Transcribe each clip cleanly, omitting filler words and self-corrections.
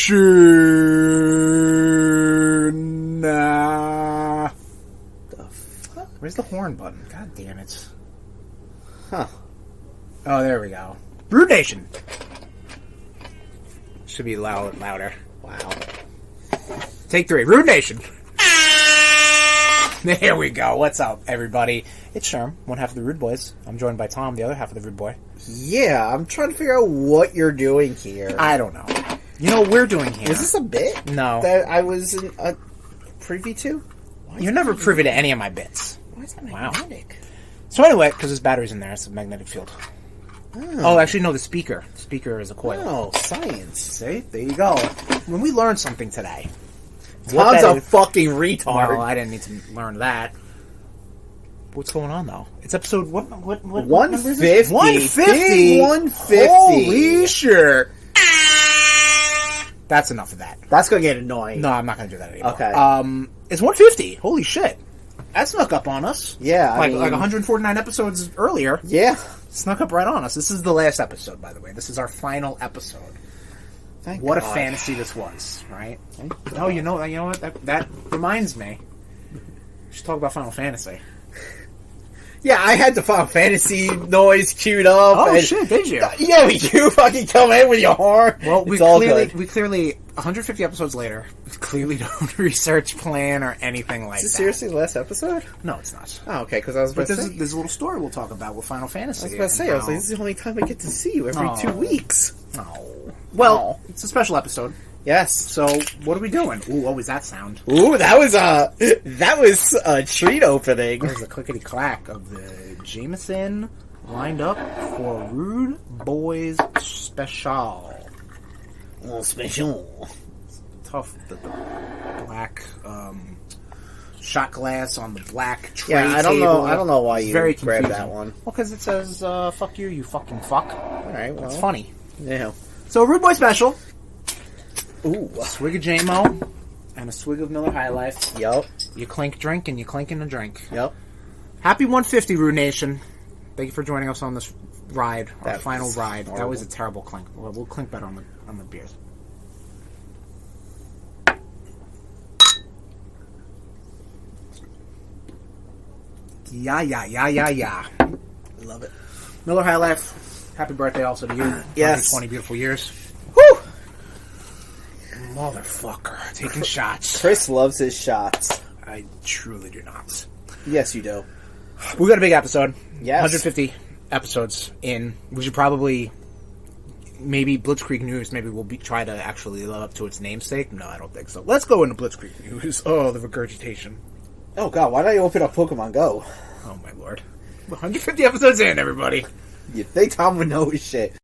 RudeNation. The fuck? Where's the horn button? God damn it. Huh. Oh, there we go. RudeNation. Should be louder. Wow. Take 3. RudeNation. There we go. What's up, everybody? It's Sherm, one half of the RudeBoyz. I'm joined by Tom, the other half of the Rude Boy. Yeah, I'm trying to figure out what you're doing here. I don't know. You know what we're doing here? Is this a bit? No. That I was privy to? You're never privy to any of my bits. Why is that magnetic? Wow. So anyway, because there's batteries in there, it's a magnetic field. Oh, actually, no, the speaker. The speaker is a coil. Oh, science. See? There you go. When we learned something today. Tom's a fucking retard. No, I didn't need to learn that. What's going on, though? It's episode... What 150. 150? 150. Holy shit. That's enough of that. That's going to get annoying. No, I'm not going to do that anymore. Okay. It's 150. Holy shit. That snuck up on us. Yeah, like 149 episodes earlier. Yeah. Snuck up right on us. This is the last episode, by the way. This is our final episode. Thank what God. A fantasy this was, right? Oh, you know what? That reminds me. We should talk about Final Fantasy. Yeah, I had the Final Fantasy noise queued up. Oh, shit, did you? Yeah, you fucking come in with your horn. Well, we clearly, 150 episodes later, we clearly don't research plan or anything like that. Is this seriously the last episode? No, it's not. Oh, okay, because I was about to say. There's a little story we'll talk about with Final Fantasy. I was about to say, I was like, this is the only time I get to see you, every 2 weeks. Oh. Well, it's a special episode. Yes. So, what are we doing? Ooh, what was that sound? Ooh, that was a treat opening. There's a clickety clack of the Jameson lined up for RudeBoyz special. Oh, special. Tough, the black shot glass on the black tray. Yeah, I don't table. know. I don't know why you Very grabbed confusing. that one. Well, because it says "fuck you, you fucking fuck." All right, well, it's funny. Yeah. So, RudeBoyz special. Ooh, a swig of JMO and a swig of Miller High Life. Yup. You clink drink and you clink in a drink. Yep. Happy 150, RudeNation. Thank you for joining us on this ride, our That final was ride. horrible. That was a terrible clink. We'll clink better on the beers. Yeah. Love it. Miller High Life. Happy birthday also to you. Yes. 20 beautiful years. Whew! Motherfucker. Taking shots. Chris loves his shots. I truly do not. Yes, you do. We got a big episode. Yes. 150 episodes in. We should probably... Maybe Blitzkrieg News, maybe we'll try to actually live up to its namesake. No, I don't think so. Let's go into Blitzkrieg News. Oh, the regurgitation. Oh, God, why did I open up Pokemon Go? Oh, my lord. 150 episodes in, everybody. You'd think Tom would know his shit.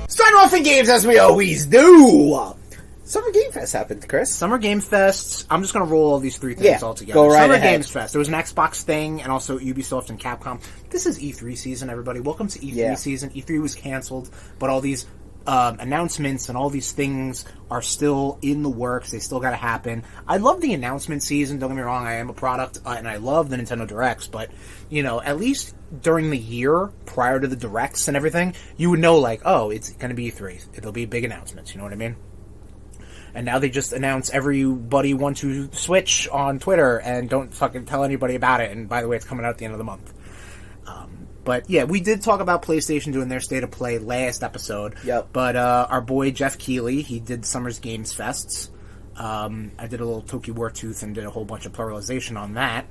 Starting off in games as we always do. Summer Game Fest happened, Chris. Summer Game Fests. I'm just going to roll all these three things all together. Go right Summer ahead. Games Fest. There was an Xbox thing, and also Ubisoft and Capcom. This is E3 season, everybody. Welcome to E3 season. E3 was canceled, but all these announcements and all these things are still in the works. They still got to happen. I love the announcement season. Don't get me wrong. I am a product, and I love the Nintendo Directs, but, you know, at least during the year prior to the Directs and everything, you would know, like, oh, it's going to be E3. It'll be big announcements. You know what I mean? And now they just announce everybody want to Switch on Twitter and don't fucking tell anybody about it. And by the way, it's coming out at the end of the month. But yeah, we did talk about PlayStation doing their State of Play last episode. Yep. But our boy Jeff Keighley, he did Summer's Games Fests. I did a little Toki Wartooth and did a whole bunch of pluralization on that.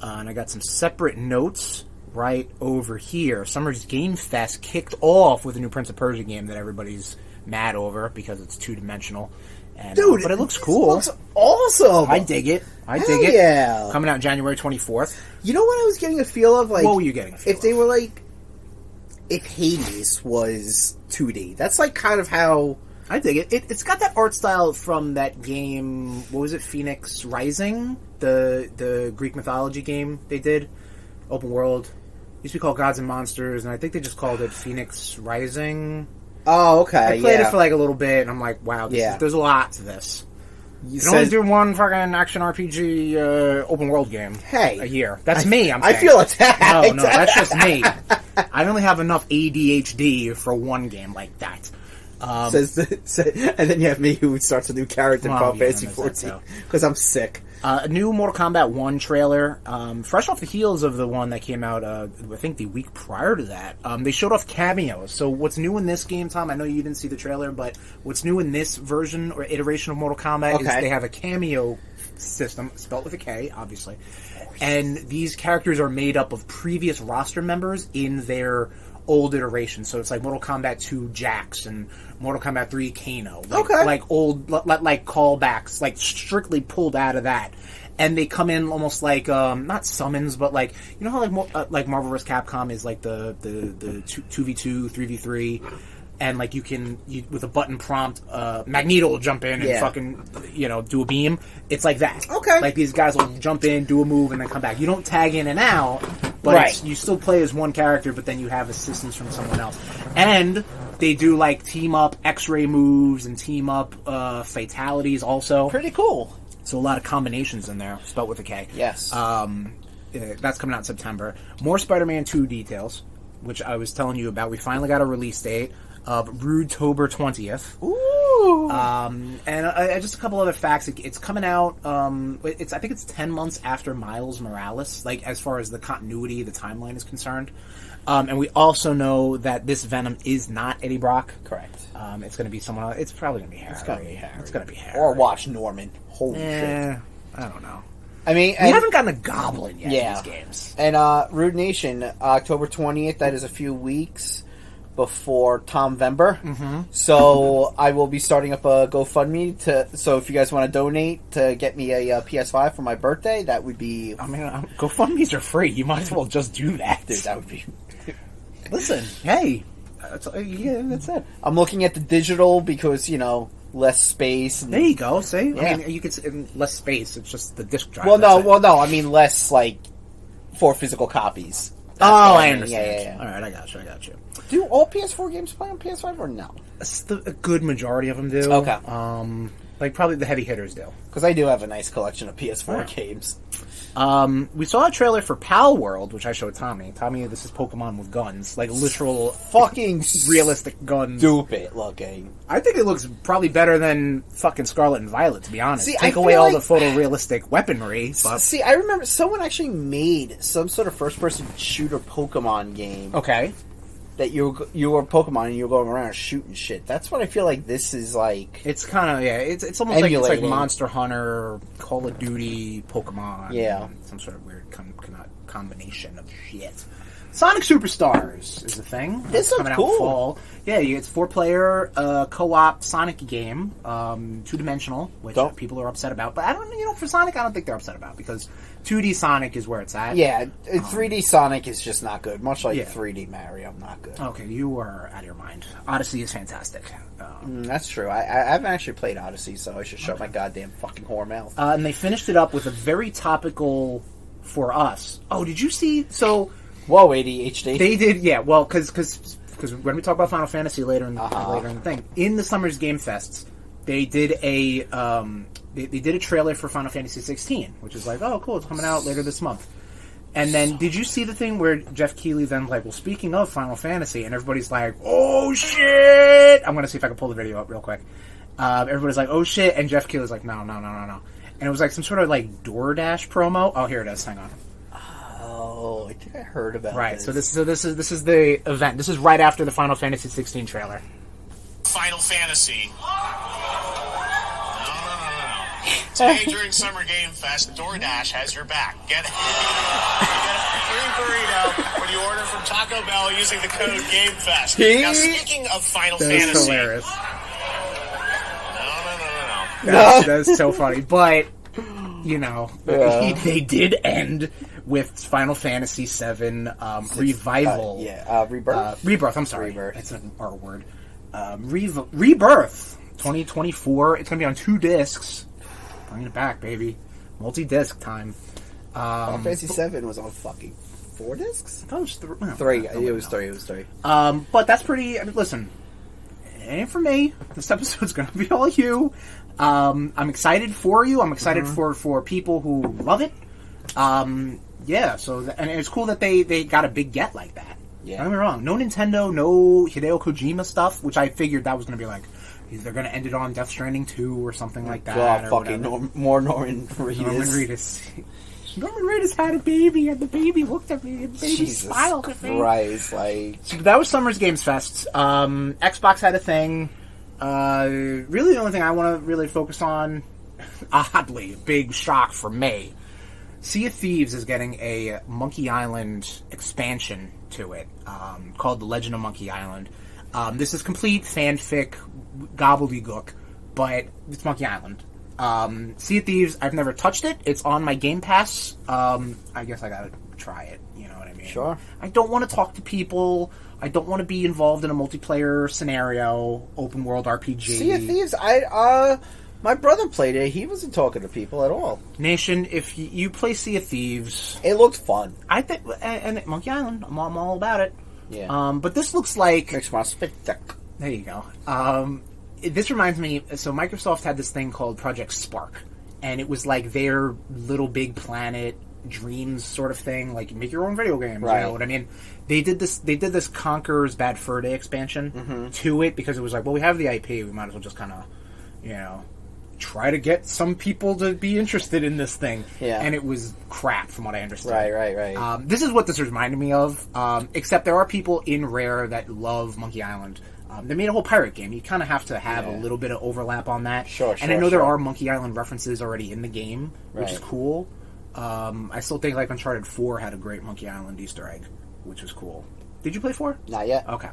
And I got some separate notes right over here. Summer's Game Fest kicked off with a new Prince of Persia game that everybody's mad over because it's two-dimensional. And, Dude, but it looks cool. It looks awesome. I dig it. I Hell dig it. Yeah. Coming out January 24th. You know what I was getting a feel of? Like, What were you getting a feel If they of? were like, if Hades was 2D. That's like kind of how... I dig it. It's got that art style from that game, what was it, Phoenix Rising? The Greek mythology game they did. Open world. Used to be called Gods and Monsters, and I think they just called it Phoenix Rising. Oh, okay, I played it for like a little bit, and I'm like, wow, there's a lot to this. You can only do one fucking action RPG open world game a year. That's me, I'm saying. I feel attacked. No, that's just me. I only have enough ADHD for one game like that. And then you have me who starts a new character in Final Fantasy 14 because I'm sick. A new Mortal Kombat 1 trailer, fresh off the heels of the one that came out, I think the week prior to that. They showed off cameos. So what's new in this game, Tom? I know you didn't see the trailer, but what's new in this version or iteration of Mortal Kombat is they have a cameo system, spelled with a K, obviously. And these characters are made up of previous roster members in their old iterations. So it's like Mortal Kombat 2 Jax and Mortal Kombat 3 Kano. Like old, like callbacks, like strictly pulled out of that. And they come in almost like, not summons, but like, you know how like Marvel vs. Capcom is like the 2v2, 3v3, and like you with a button prompt, Magneto will jump in and fucking, do a beam. It's like that. Okay. Like these guys will jump in, do a move, and then come back. You don't tag in and out, but you still play as one character, but then you have assistance from someone else. And they do like team up X-ray moves and team up fatalities also. Pretty cool. So a lot of combinations in there, spelled with a K. Yes. That's coming out in September. More Spider-Man 2 details, which I was telling you about. We finally got a release date of RudeTober 20th. Ooh. And just a couple other facts. It's coming out. I think it's 10 months after Miles Morales. Like as far as the continuity, the timeline is concerned. And we also know that this Venom is not Eddie Brock. Correct. It's going to be someone else. It's probably going to be Harry. It's going to be Harry. Or Watch Norman. Holy shit. I don't know. I mean, we haven't gotten a Goblin yet in these games. And RudeNation, October 20th, that is a few weeks before Tomvember. Mm-hmm. So I will be starting up a GoFundMe so if you guys want to donate to get me a PS5 for my birthday, that would be... I mean, GoFundMes are free. You might as well just do that. Dude, that would be... Listen, hey, that's it. I'm looking at the digital because, less space. There you go. See, I mean, you could less space. It's just the disc drive. Well, no. I mean, less like for physical copies. I understand. Yeah. All right, I got you. Do all PS4 games play on PS5 or no? A good majority of them do. Okay. Like probably the heavy hitters do. Because I do have a nice collection of PS4 games. We saw a trailer for Pal World, which I showed Tommy. Tommy, this is Pokemon with guns. Like literal fucking realistic guns. Stupid looking. I think it looks probably better than fucking Scarlet and Violet, to be honest. See, Take away all the photorealistic weaponry. But... See, I remember someone actually made some sort of first-person shooter Pokemon game. Okay. That you were Pokemon and you were going around shooting shit. That's what I feel like this is like. It's kind of it's almost like it's like Monster Hunter, Call of Duty, Pokemon. Yeah, some sort of weird combination of shit. Sonic Superstars is a thing. This looks cool. Out fall. Yeah, it's 4-player co-op Sonic game, 2-dimensional, which people are upset about. But I don't, for Sonic, I don't think they're upset about because 2D Sonic is where it's at. Yeah, 3D Sonic is just not good. Much like 3D Mario, not good. Okay, you are out of your mind. Odyssey is fantastic. That's true. I haven't actually played Odyssey, so I should shut my goddamn fucking whore mouth. And they finished it up with a very topical for us. Oh, did you see? So. Whoa, ADHD. They did, yeah. Well, because when we talk about Final Fantasy later in the thing, in the Summer's Game Fests, they did a they did a trailer for Final Fantasy 16, which is like, oh, cool, it's coming out later this month. And then, did you see the thing where Jeff Keighley then well, speaking of Final Fantasy, and everybody's like, oh shit! I'm gonna see if I can pull the video up real quick. Everybody's like, oh shit, and Jeff Keighley's like, no. And it was like some sort of like DoorDash promo. Oh, here it is. Hang on. Oh, I think I heard about this. So this is the event. This is right after the Final Fantasy 16 trailer. Final Fantasy. No. Today during Summer Game Fest, DoorDash has your back. Get a free burrito when you order from Taco Bell using the code GameFest. Now, speaking of Final Fantasy, that's hilarious. No. That's so funny, but they did end with Final Fantasy VII Revival. Rebirth. I'm sorry. Rebirth. It's an R word. Rebirth 2024. It's going to be on 2 discs. Bringing it back, baby. Multi-disc time. Final Fantasy VII was on fucking 4 discs? I thought it was 3. Three. It was 3. But that's pretty... I mean, listen. ain't for me. This episode's going to be all you. I'm excited for you. I'm excited for people who love it. Yeah, so and it's cool that they got a big get like that. Yeah. Don't get me wrong. No Nintendo, no Hideo Kojima stuff, which I figured that was going to be like, they're going to end it on Death Stranding 2 or something like that. God, or fucking more Norman Reedus. Norman Reedus. Norman Reedus had a baby, and the baby looked at me, and the baby smiled at me. Christ, like... So that was Summer's Games Fest. Xbox had a thing. Really, the only thing I want to really focus on, oddly, big shock for me, Sea of Thieves is getting a Monkey Island expansion to it, called The Legend of Monkey Island. This is complete fanfic gobbledygook, but it's Monkey Island. Sea of Thieves, I've never touched it. It's on my Game Pass. I guess I gotta try it, you know what I mean? Sure. I don't want to talk to people. I don't want to be involved in a multiplayer scenario, open world RPG. Sea of Thieves, my brother played it. He wasn't talking to people at all. Nation, if you play Sea of Thieves... It looked fun. I think... And Monkey Island, I'm all about it. Yeah. But this looks like... Makes my spectacle. There you go. This reminds me... So Microsoft had this thing called Project Spark. And it was like their Little Big Planet dreams sort of thing. Like, make your own video games. Right. You know what I mean? They did this Conker's Bad Fur Day expansion to it because it was like, well, we have the IP. We might as well just kind of, you know... try to get some people to be interested in this thing. Yeah. And it was crap from what I understand. Right. This is what this reminded me of, except there are people in Rare that love Monkey Island. They made a whole pirate game. You kind of have to have a little bit of overlap on that. Sure. And I know there are Monkey Island references already in the game, which is cool. I still think like Uncharted 4 had a great Monkey Island Easter egg, which was cool. Did you play 4? Not yet. Okay.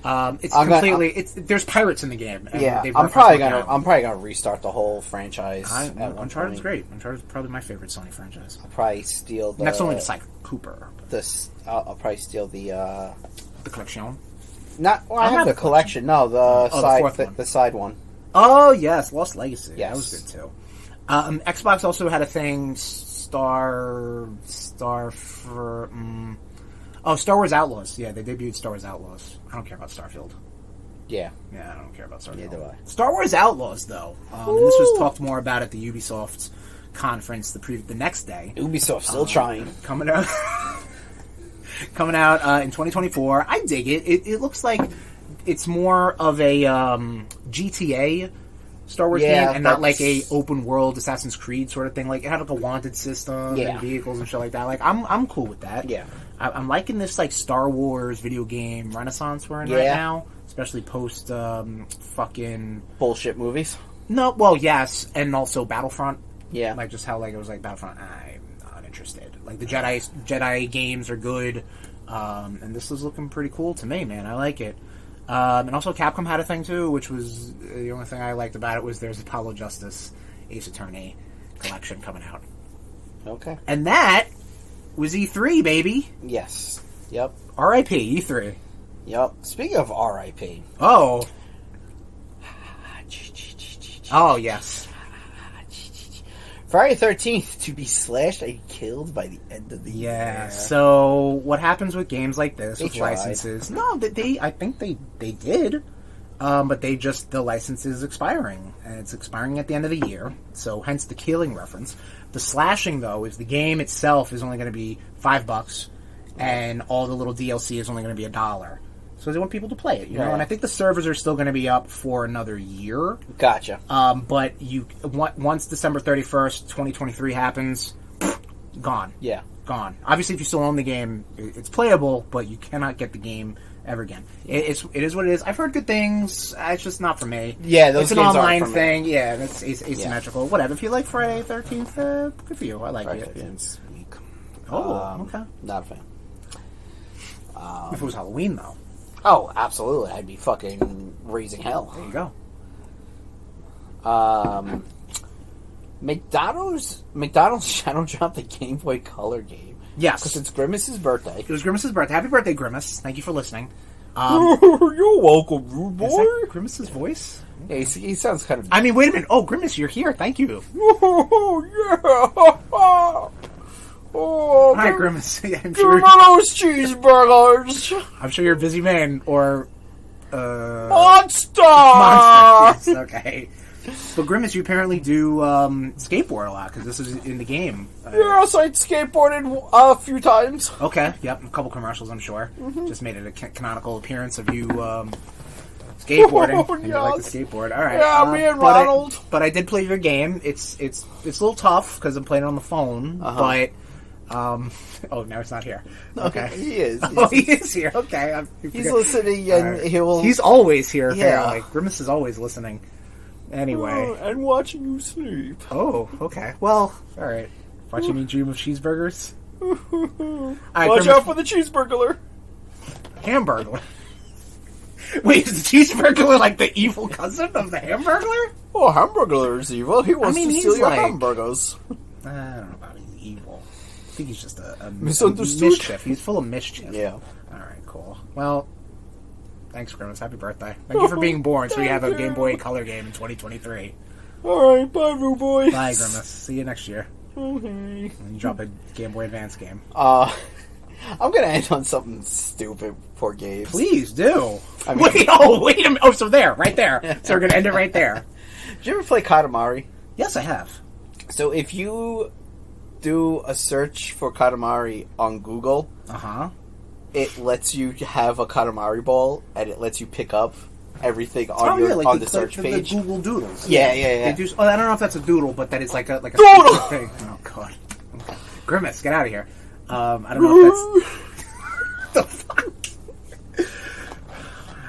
There's pirates in the game. And yeah, they've I'm probably gonna restart the whole franchise. Uncharted's great. Uncharted's probably my favorite Sony franchise. I'll probably steal the next only to Cy Cooper. I'll probably steal the collection. I have the collection. No, the side one. Oh yes, Lost Legacy. Yes. That was good too. Xbox also had a thing. Star Wars Outlaws. Yeah, they debuted Star Wars Outlaws. I don't care about Starfield. Yeah, I don't care about Starfield. Neither do I. Star Wars Outlaws, though, and this was talked more about at the Ubisoft conference the next day. Ubisoft still trying. Coming out in 2024. I dig it. It looks like it's more of a GTA Star Wars game, and not like a open world Assassin's Creed sort of thing. Like it had like a wanted system and vehicles and shit like that. Like I'm cool with that. Yeah, I'm liking this like Star Wars video game renaissance we're in right now, especially post fucking bullshit movies. No, well, yes, and also Battlefront. Yeah, like just how like it was like Battlefront. I'm not interested. Like the Jedi games are good, and this is looking pretty cool to me, man. I like it. And also Capcom had a thing too, which was the only thing I liked about it was there's Apollo Justice Ace Attorney collection coming out. Okay. And that was E3, baby. Yes. Yep. R.I.P. E3. Yep. Speaking of R.I.P. Oh. Oh, yes. Friday 13th to be slashed and killed by the end of the year. Yeah. So what happens with games like this with licenses? No, I think they did. But the license is expiring, and it's expiring at the end of the year. So hence the killing reference. The slashing though is the game itself is only going to be $5, and all the little DLC is only going to be $1. So they want people to play it, you know. And I think the servers are still going to be up for another year. Gotcha. But once December 31st, 2023 happens, gone. Yeah, gone. Obviously, if you still own the game, it's playable, but you cannot get the game ever again. It is what it is. I've heard good things. It's just not for me. Yeah, those it's an games online aren't for thing. Me. Yeah, it's asymmetrical. Whatever. If you like Friday 13th, good for you. I like it. Friday week. Oh, okay. Not a fan. If it was Halloween, though. Oh, absolutely. I'd be fucking raising hell. There you go. McDonald's shadow dropped the Game Boy Color game. Yes. Because it's Grimace's birthday. It was Grimace's birthday. Happy birthday, Grimace. Thank you for listening. You're welcome, Rude Boy. Is that Grimace's voice? Yeah, he sounds kind of... I mean, wait a minute. Oh, Grimace, you're here. Thank you. Oh, yeah. Oh, hi, Grimace. I'm sure those cheeseburgers. I'm sure you're a busy man, or Monster! Monster. Yes, okay. But Grimace, you apparently do skateboard a lot because this is in the game. Yes, I skateboarded a few times. Okay, yep, a couple commercials, I'm sure. Just made it a canonical appearance of you skateboarding. And you like the skateboard. All right. Yeah, me and Ronald. But I did play your game. It's a little tough because I'm playing it on the phone. But oh, now it's not here. Okay, he is. He is here. Okay, he's listening, and he's always here. Yeah. Apparently, Grimace is always listening. Anyway, and watching you sleep. Oh, okay. Well, all right. Watching me dream of cheeseburgers. Watch out for the cheeseburglar. Hamburglar. Wait, is the cheeseburglar like the evil cousin of the hamburglar? Oh, hamburglar is evil. He wants to steal your hamburgers. I don't know about he's evil. I think he's just a misunderstood. Mischief. He's full of mischief. Yeah. All right, cool. Well, thanks, Grimace. Happy birthday. Thank you for being born so we have a Game Boy Color game in 2023. Alright, bye, RudeBoyz. Bye, Grimace. See you next year. Okay. And you drop a Game Boy Advance game. I'm gonna end on something stupid for Gabe. Please do. I mean, wait a minute. Oh, so there, right there. So we're gonna end it right there. Did you ever play Katamari? Yes, I have. So if you do a search for Katamari on Google, it lets you have a Katamari ball, and it lets you pick up everything on the search page. The Google Doodles. Yeah. They do, I don't know if that's a doodle, but that it's like a doodle thing. Oh God, okay. Grimace, get out of here. I don't know if that's the fuck.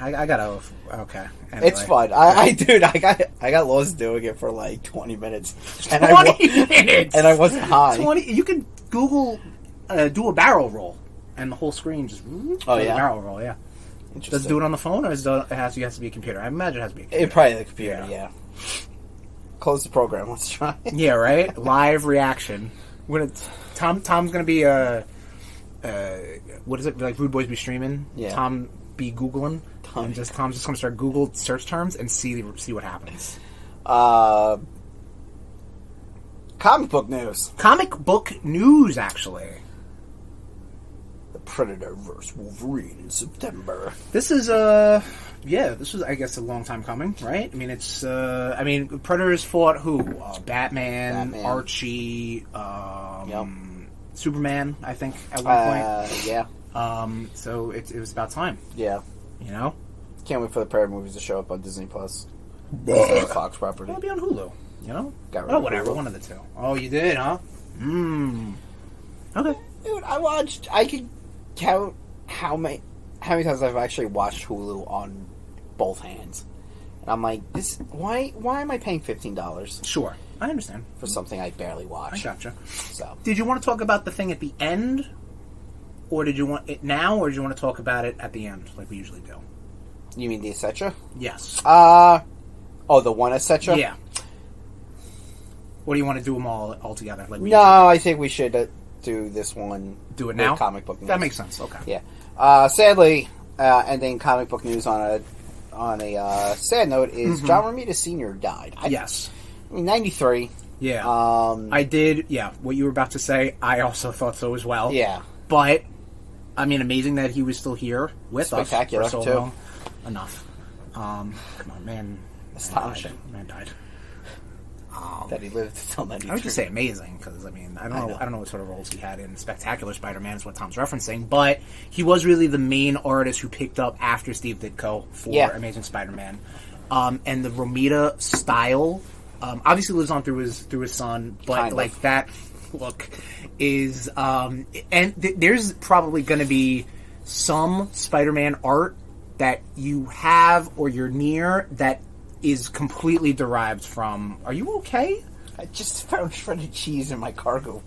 I gotta. Okay, anyway. It's fun. I got lost doing it for like 20 minutes. And 20 minutes, and I wasn't high. 20. You could Google do a barrel roll, and the whole screen just. Oh yeah, barrel roll. Yeah. Does it do it on the phone, or it has to be a computer? I imagine it has to be a computer. It probably the computer, yeah. Close the program. Let's try. Yeah, right? Live reaction. Tom's going to be what is it? Like RudeBoyz be streaming? Yeah. Tom be Googling. Tom's just going to start Google search terms and see what happens. Comic book news. Comic book news, actually. Predator vs. Wolverine in September. This is I guess a long time coming, right? I mean, it's Predators fought who? Batman, Archie, Superman, I think at one point. Yeah. So it was about time. Yeah. You know? Can't wait for the Predator movies to show up on Disney Plus. Fox property. It'll be on Hulu. You know? Whatever. One of the two. Oh, you did, huh? Okay. Dude, I could count how many times I've actually watched Hulu on both hands. And I'm like, why am I paying $15? Sure. I understand. For something I barely watch. I gotcha. So, did you want to talk about the thing at the end? Or did you want it now, or did you want to talk about it at the end, like we usually do? You mean the etc.? Yes. The one etc.? Yeah. Or do you want to do them all together? Like I think we should do this one. Do it now? Comic book news. That makes sense. Okay. Yeah. Sadly, ending comic book news on a sad note is John Romita Sr. died. Yes. 93. Yeah. I did. Yeah. What you were about to say, I also thought so as well. Yeah. But I mean, amazing that he was still here with us for so long. Enough. Come on, man. Man died. That he lived until 93. I would just say amazing because I mean I don't know what sort of roles he had in Spectacular Spider-Man is what Tom's referencing, but he was really the main artist who picked up after Steve Ditko for Amazing Spider-Man, and the Romita style obviously lives on through his son, but like that look is and there's probably going to be some Spider-Man art that you have or you're near that is completely derived from... Are you okay? I just found shredded cheese in my cargo.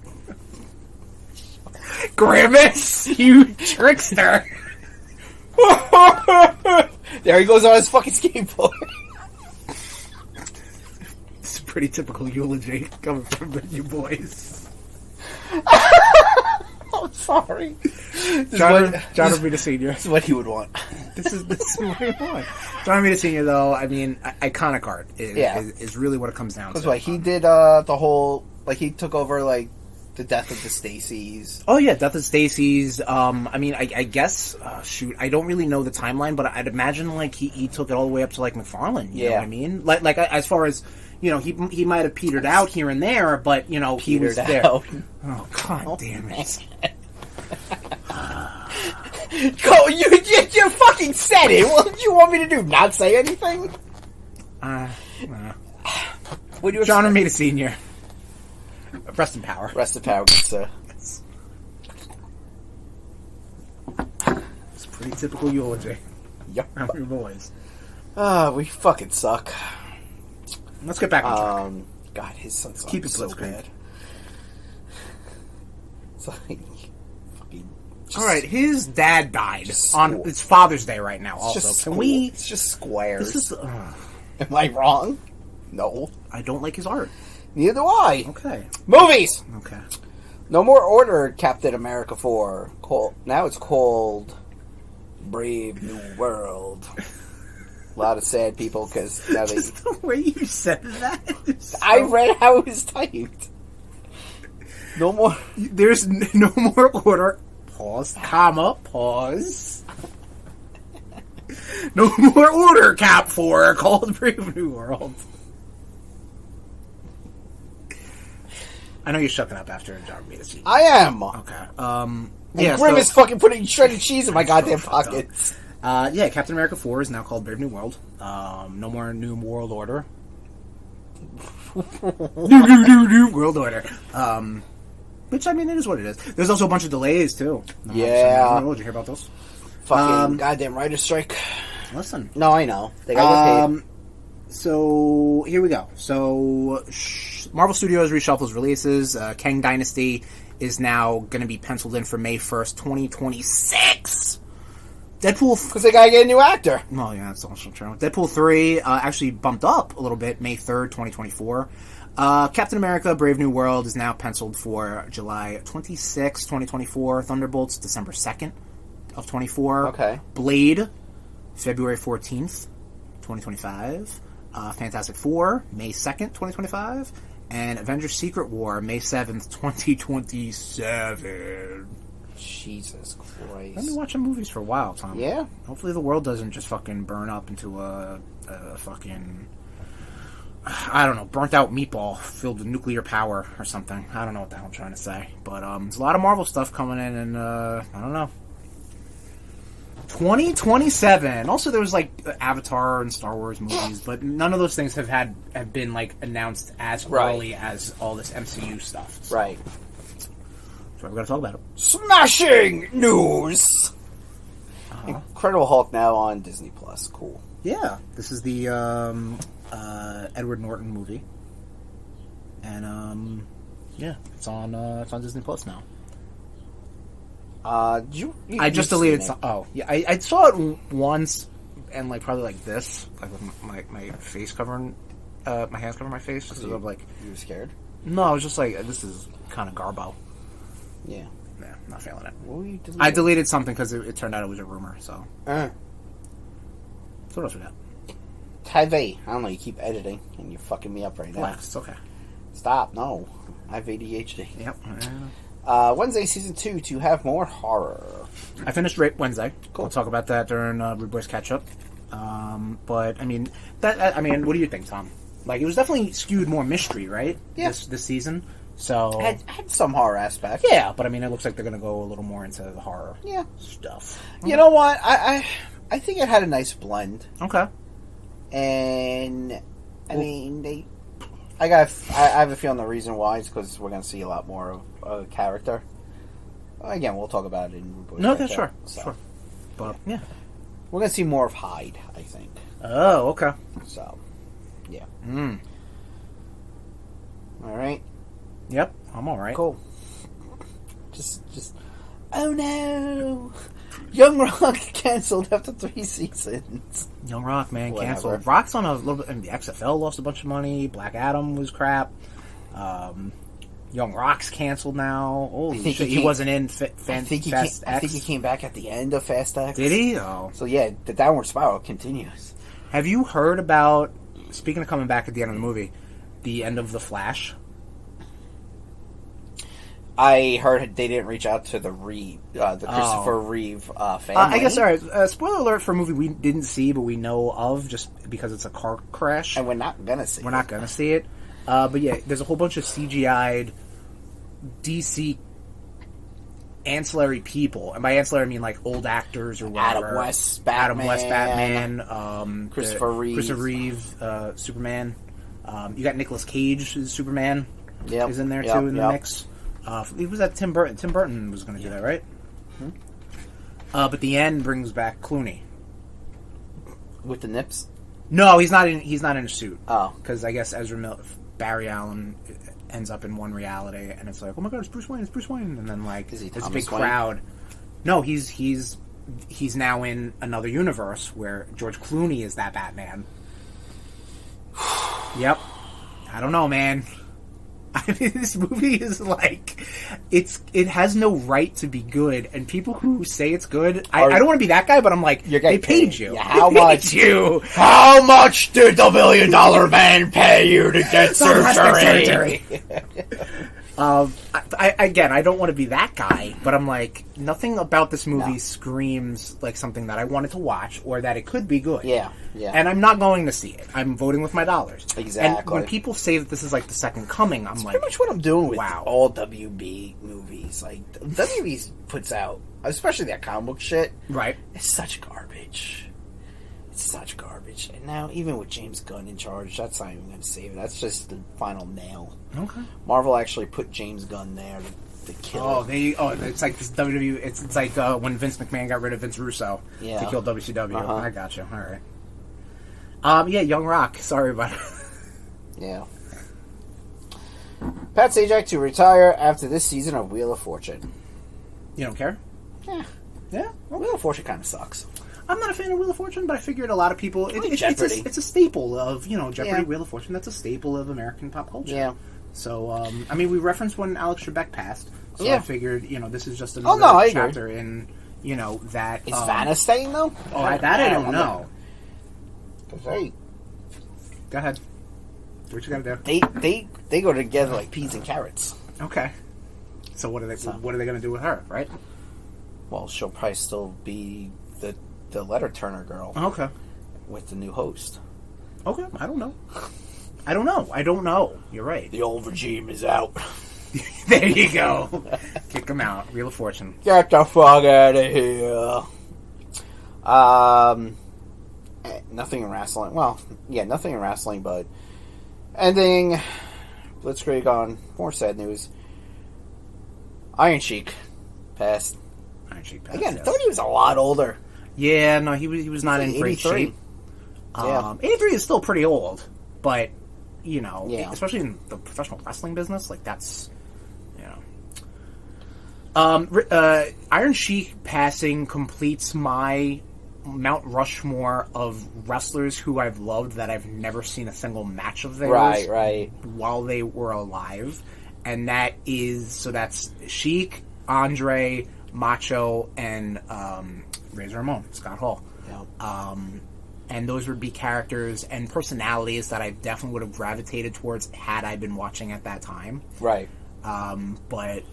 Grimace, you trickster! There he goes on his fucking skateboard. It's a pretty typical eulogy coming from you boys. I'm sorry. John Romita Sr. This is what he would want. This is what he would want. John Romita Sr. though, I mean, iconic art is really what it comes down to. Because he did the whole... Like, he took over, like, The death of the Stacys. Oh yeah, death of Stacey's. I mean, I guess. Shoot, I don't really know the timeline, but I'd imagine like he took it all the way up to like McFarlane. You know what I mean? Like as far as he might have petered out here and there, but he was there. Oh god damn it! Go, you fucking said it. What did you want me to do? Not say anything? What do you John Romita Sr. Rest in power. Rest in power, good sir. It's a pretty typical eulogy. Yep. RudeBoyz. We fucking suck. Let's get back on track. God, his son's keep it so Blitzkrieg. bad. It's like fucking. All right, his dad died on it's Father's Day right now. Also, It's just squares. This is. Am I wrong? No, I don't like his art. Neither do I. Okay. Movies. Okay. No more Order Captain America 4. Now it's called Brave New World. A lot of sad people because now they. Just the way you said that. So... I read how it was typed. No more. There's no more Order. Pause. Comma. Pause. No more Order Cap 4 called Brave New World. I know you're shutting up after John Romita Sr. I am. Okay. Yeah. Grim is fucking putting shredded cheese in my goddamn pockets. Yeah, Captain America 4 is now called Brave New World. No more New World Order. New World Order. Which, I mean, it is what it is. There's also a bunch of delays, too. Yeah. Did you hear about those? Fucking goddamn writer's strike. Listen. No, I know. They got paid. So, here we go. So, Marvel Studios reshuffles releases. Kang Dynasty is now going to be penciled in for May 1st, 2026. Deadpool... Because they gotta get a new actor. Well, yeah, that's also true. Deadpool 3 actually bumped up a little bit, May 3rd, 2024. Captain America Brave New World is now penciled for July 26th, 2024. Thunderbolts, December 2nd of 24. Okay. Blade, February 14th, 2025. Fantastic Four, May 2nd, 2025. And Avengers Secret War, May 7th, 2027. Jesus Christ. I've been watching movies for a while, Tom. Yeah? Hopefully the world doesn't just fucking burn up into a fucking... I don't know, burnt out meatball filled with nuclear power or something. I don't know what the hell I'm trying to say. But there's a lot of Marvel stuff coming in, and I don't know. 2027. Also, there was like Avatar and Star Wars movies, but none of those things have been like announced as early as all this MCU stuff. So. Right. So we're gonna talk about it. Smashing news. Incredible Hulk now on Disney Plus. Cool. Yeah, this is the Edward Norton movie, and yeah, it's on Disney Plus now. You I just deleted some. Oh, yeah, I saw it once, and like probably like this, like with my face covering, my hands covering my face, just sort of like. You were scared? No, I was just like, this is kind of garbo. Yeah. Yeah, not feeling it. What were you deleting? I deleted something because it turned out it was a rumor. So. So what else we got? I don't know. You keep editing, and you're fucking me up right now. Relax, it's okay. Stop. No, I have ADHD. Yep. Wednesday season 2 to have more horror. I finished Rape Wednesday. Cool. We'll talk about that during RudeBoyz CatchUp. But I mean, what do you think, Tom? Like, it was definitely skewed more mystery, right? Yeah. This season. So Had some horror aspect. Yeah, but I mean, it looks like they're going to go a little more into the horror. Stuff. You know what? I think it had a nice blend. Okay. And I mean, I have a feeling the reason why is because we're going to see a lot more of a character. Again, we'll talk about it in RudeBoyz. No, that's sure. But yeah, we're going to see more of Hyde, I think. Oh, okay. So, yeah. All right. Yep, I'm all right. Cool. Just. Oh no! Young Rock canceled after 3 seasons. Young Rock, man, canceled. Rock's on a little bit. And the XFL lost a bunch of money. Black Adam was crap. Young Rock's canceled now. Oh shit, he wasn't in Fast X. I think he came back at the end of Fast X. Did he? Oh. So yeah, the downward spiral continues. Have you heard about? Speaking of coming back at the end of the movie, the end of The Flash. I heard they didn't reach out to the Christopher Reeve family. I guess, all right, spoiler alert for a movie we didn't see, but we know of, just because it's a car crash. And we're not going to see it. We're not going to see it. But yeah, there's a whole bunch of CGI'd DC ancillary people. And by ancillary, I mean like old actors or whatever. Adam West Batman. Christopher Reeve, Superman. You got Nicolas Cage as Superman. Yep. Is in there too in the mix. It was that Tim Burton. Tim Burton was going to do that, right? Mm-hmm. But the end brings back Clooney with the nips. No, he's not in a suit. Oh, because I guess Barry Allen ends up in one reality, and it's like, oh my god, it's Bruce Wayne, and then like it's a big crowd. No, he's now in another universe where George Clooney is that Batman. Yep. I don't know, man. I mean, this movie is like, it has no right to be good, and people who say it's good, I don't want to be that guy, but I'm like, they paid you. Yeah, how much did the $1 million man pay you to get surgery? I don't want to be that guy, but I'm like, nothing about this movie screams like something that I wanted to watch or that it could be good. Yeah. And I'm not going to see it. I'm voting with my dollars. Exactly. And when people say that this is like the second coming, I'm like, pretty much what I'm doing with all WB movies. Like, WB puts out, especially that comic book shit. Right. It's such garbage. And now, even with James Gunn in charge, that's not even going to save it. That's just the final nail. Okay. Marvel actually put James Gunn there to kill it. It's like this WWE. It's like when Vince McMahon got rid of Vince Russo to kill WCW. Uh-huh. I got you. All right. Young Rock. Sorry about it. Yeah. Pat Sajak to retire after this season of Wheel of Fortune. You don't care? Yeah. Yeah? Well, Wheel of Fortune kind of sucks. I'm not a fan of Wheel of Fortune, but I figured a lot of people... Jeopardy. It's a staple of, Jeopardy, Wheel of Fortune. That's a staple of American pop culture. Yeah. So, we referenced when Alex Trebek passed. So I figured, this is just I another chapter in, that... Is Vanna staying, though? Oh, I don't know. Hey. Go ahead. Do what you gotta do. They go together like peas and carrots. Okay. So what are they gonna do with her, right? Well, she'll probably still be the letter turner girl. Okay. With the new host. Okay. I don't know. You're right. The old regime is out. There you go. Kick them out. Wheel of Fortune. Get the fuck out of here. Nothing in wrestling. Well, yeah, nothing in wrestling, but ending Blitzkrieg on more sad news. Iron Sheik passed. Again, I thought he was a lot older. Yeah, no, he was not in great shape. 83 is still pretty old, but especially in the professional wrestling business, like that's Iron Sheik passing completes my Mount Rushmore of wrestlers who I've loved that I've never seen a single match of theirs while they were alive, and that's Sheik, Andre, Macho, and Razor Ramon, Scott Hall. Yeah. And those would be characters and personalities that I definitely would have gravitated towards had I been watching at that time. Right. But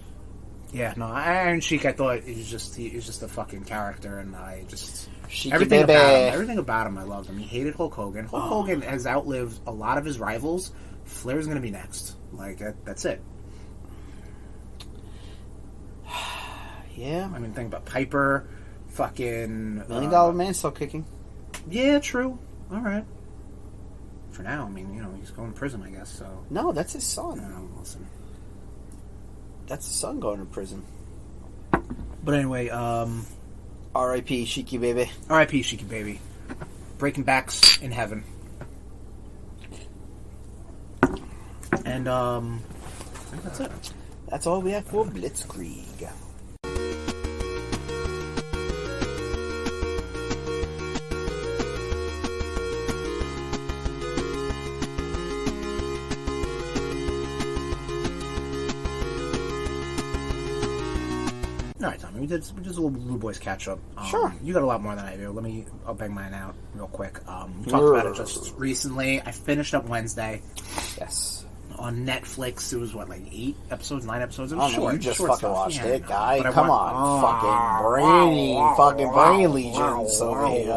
yeah, no, Iron Sheik, I thought he was just a fucking character, and I just everything about him I loved him. He hated Hulk Hogan. Hulk Hogan has outlived a lot of his rivals. Flair's going to be next. Like that's it. Yeah, I mean, think about Piper, fucking $1 Million Man still kicking. Yeah, true. All right. For now, I mean, he's going to prison, I guess. So no, that's his son. No, listen, that's his son going to prison. But anyway, R.I.P. Sheiky baby. R.I.P. Sheiky baby. Breaking backs in heaven. And I think that's it. That's all we have for Blitzkrieg. All right, Tommy. We did a little RudeBoyz catch-up. Sure. You got a lot more than I do. I'll bang mine out real quick. We talked about it just recently. I finished up Wednesday. Yes. on Netflix. It was what, like 8 episodes, 9 episodes. It I was don't know, short. you just short fucking stuff. watched Yeah, it, guy. but I Come want- on, fucking brain legions over here.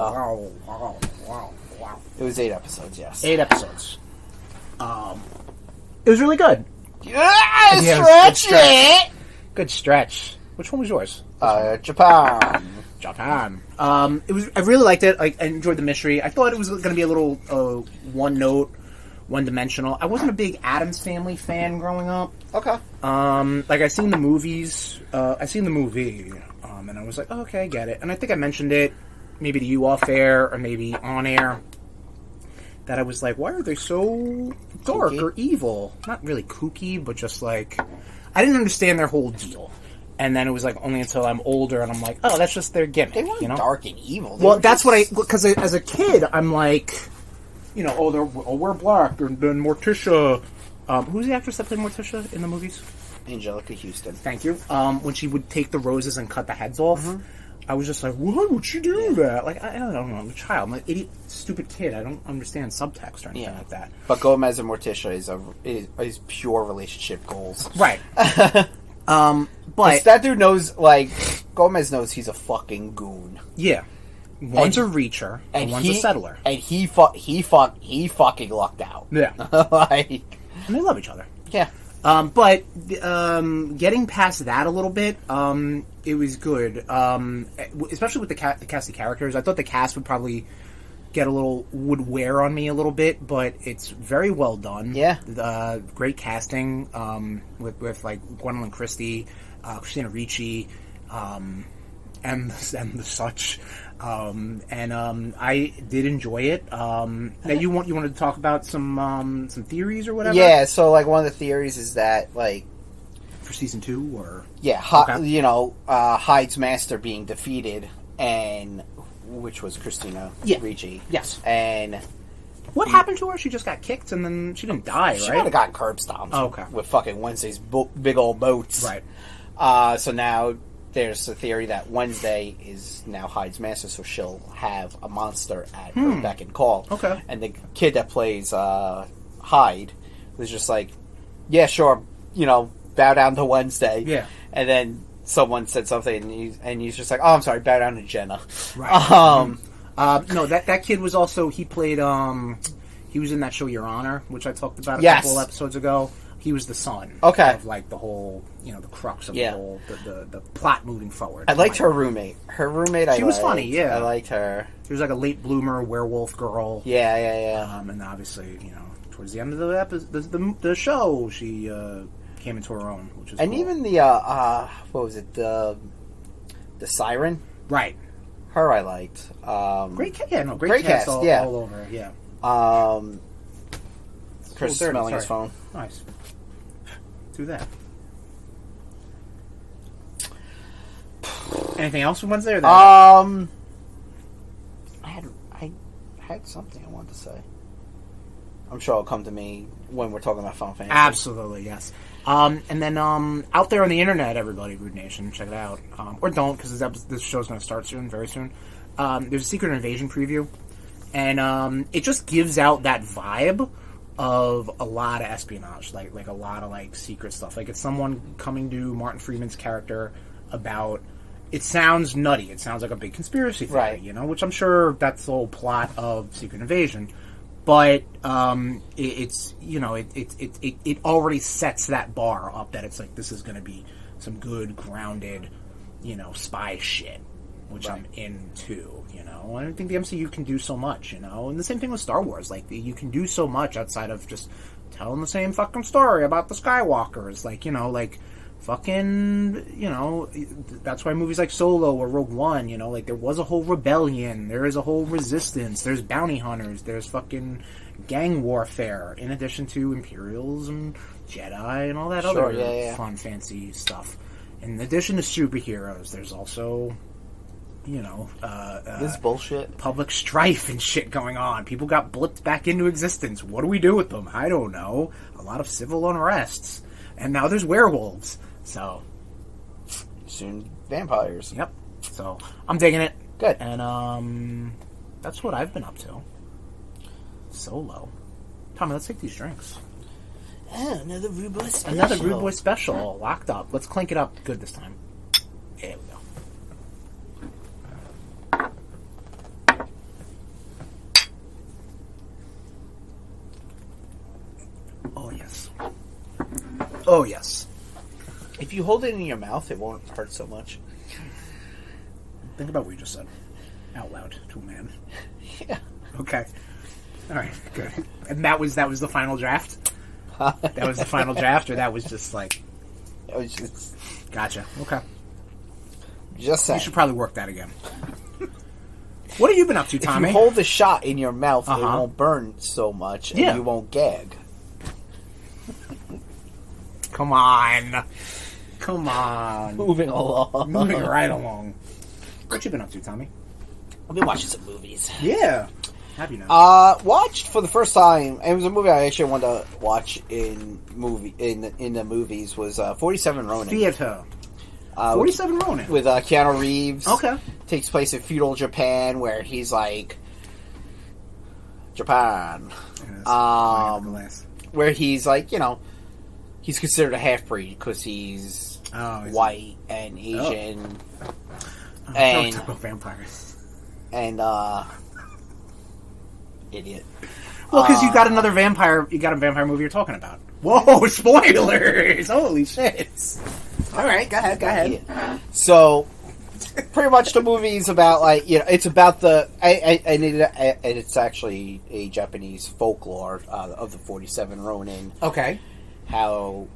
It was 8 episodes, yes. 8 episodes. It was really good. Yeah, Yeah, stretch it! Good stretch. Which one was yours? Japan. Japan. It was. I really liked it. I enjoyed the mystery. I thought it was going to be a little one note, one dimensional. I wasn't a big Addams Family fan growing up. Okay. Like I seen the movies. I seen the movie, and I was like, oh, okay, I get it. And I think I mentioned it, maybe to you off air or maybe on air, that I was like, why are they so dark Kooky? or evil? Not really kooky, but just like I didn't understand their whole deal. And then it was like only until I'm older and I'm like, oh, that's just their gimmick. They weren't dark and evil. Well, that's what because as a kid, I'm like, we're black, and then Morticia. Who's the actress that played Morticia in the movies? Angelica Houston. Thank you. When she would take the roses and cut the heads off, I was just like, why would she do that? Like, I don't know, I'm a child. I'm an idiot, stupid kid. I don't understand subtext or anything like that. But Gomez and Morticia is pure relationship goals. Right. But that dude knows, like, Gomez knows he's a fucking goon. Yeah. One's a reacher, and one's a settler. And he fucking lucked out. Yeah. Like, and they love each other. yeah. But getting past that a little bit, it was good. Especially with the cast of characters. I thought the cast would probably would wear on me a little bit, but it's very well done. Yeah. Great casting with like Gwendolyn Christie, Christina Ricci, and the such. I did enjoy it. Now you wanted to talk about some theories or whatever? Yeah, so like one of the theories is that like for season 2 or Hyde's master being defeated, and which was Christina Ricci. Yes. And what happened to her? She just got kicked and then she didn't die, right? She might have gotten curb stomped. Oh, okay. With fucking Wednesday's big old boats. Right. So now there's a theory that Wednesday is now Hyde's master, so she'll have a monster at her beck and call. Okay. And the kid that plays Hyde was just like, yeah, sure, bow down to Wednesday. Yeah. And then someone said something, and he's just like, oh, I'm sorry, bow down to Jenna. Right. No, that kid was also, he played, he was in that show Your Honor, which I talked about a couple episodes ago. He was the son of like the whole, the crux of the whole, the plot moving forward. I liked her roommate. She was funny, yeah. I liked her. She was like a late bloomer werewolf girl. Yeah. And obviously, towards the end of the show, she came into her own, which is and cool. even the what was it, the siren, right? Her I liked. Great great cast all over, yeah. Chris is smelling his phone. Nice. Do that. Anything else from Wednesday? Or that? I had something I wanted to say. I'm sure it'll come to me when we're talking about Final Fantasy. Absolutely, yes. And then out there on the internet, everybody, RudeNation, check it out. Or don't, because this show's going to start soon, very soon. There's a Secret Invasion preview, and it just gives out that vibe of a lot of espionage, like a lot of like secret stuff. Like it's someone coming to Martin Freeman's character about. It sounds nutty. It sounds like a big conspiracy theory, right? Which I'm sure that's the whole plot of Secret Invasion. But it's it already sets that bar up that it's like this is going to be some good grounded, spy shit, which I'm into. I don't think the MCU can do so much, and the same thing with Star Wars. Like you can do so much outside of just telling the same fucking story about the Skywalkers. Like fucking, that's why movies like Solo or Rogue One, like there was a whole rebellion, there is a whole resistance, there's bounty hunters, there's fucking gang warfare, in addition to Imperials and Jedi and all that other fun, fancy stuff. In addition to superheroes, there's also, this bullshit. Public strife and shit going on. People got blipped back into existence. What do we do with them? I don't know. A lot of civil unrests. And now there's werewolves. So soon vampires. Yep. So I'm digging it. Good. And that's what I've been up to. Solo. Tommy, let's take these drinks. Oh, another RudeBoyz special. Another RudeBoyz special. Locked up. Let's clink it up good this time. There we go. Oh, yes. Oh, yes. If you hold it in your mouth, it won't hurt so much. Think about what you just said. Out loud to a man. Yeah. Okay. All right, good. And that was the final draft? That was the final draft, or that was just like... It was just... Gotcha. Okay. Just saying. You should probably work that again. What have you been up to, Tommy? If you hold the shot in your mouth, it won't burn so much, and you won't gag. Come on. Come on. Moving along. Moving right along. What you been up to, Tommy? I've been watching some movies. Yeah. Have you now? Watched for the first time. It was a movie I actually wanted to watch in the movies. Was 47 Ronin. Theater. 47 Ronin with Keanu Reeves. Okay. Takes place in feudal Japan, where he's like Japan. Where he's like, you know, he's considered a half breed because he's white and Asian. And talk about vampires. And idiot. Well, because you got another vampire. You got a vampire movie you're talking about. Whoa! Spoilers! Holy shit! All right, go ahead. Yeah. So, pretty much the movie is about like, you know, it's about and it's actually a Japanese folklore of the 47 Ronin. Okay. How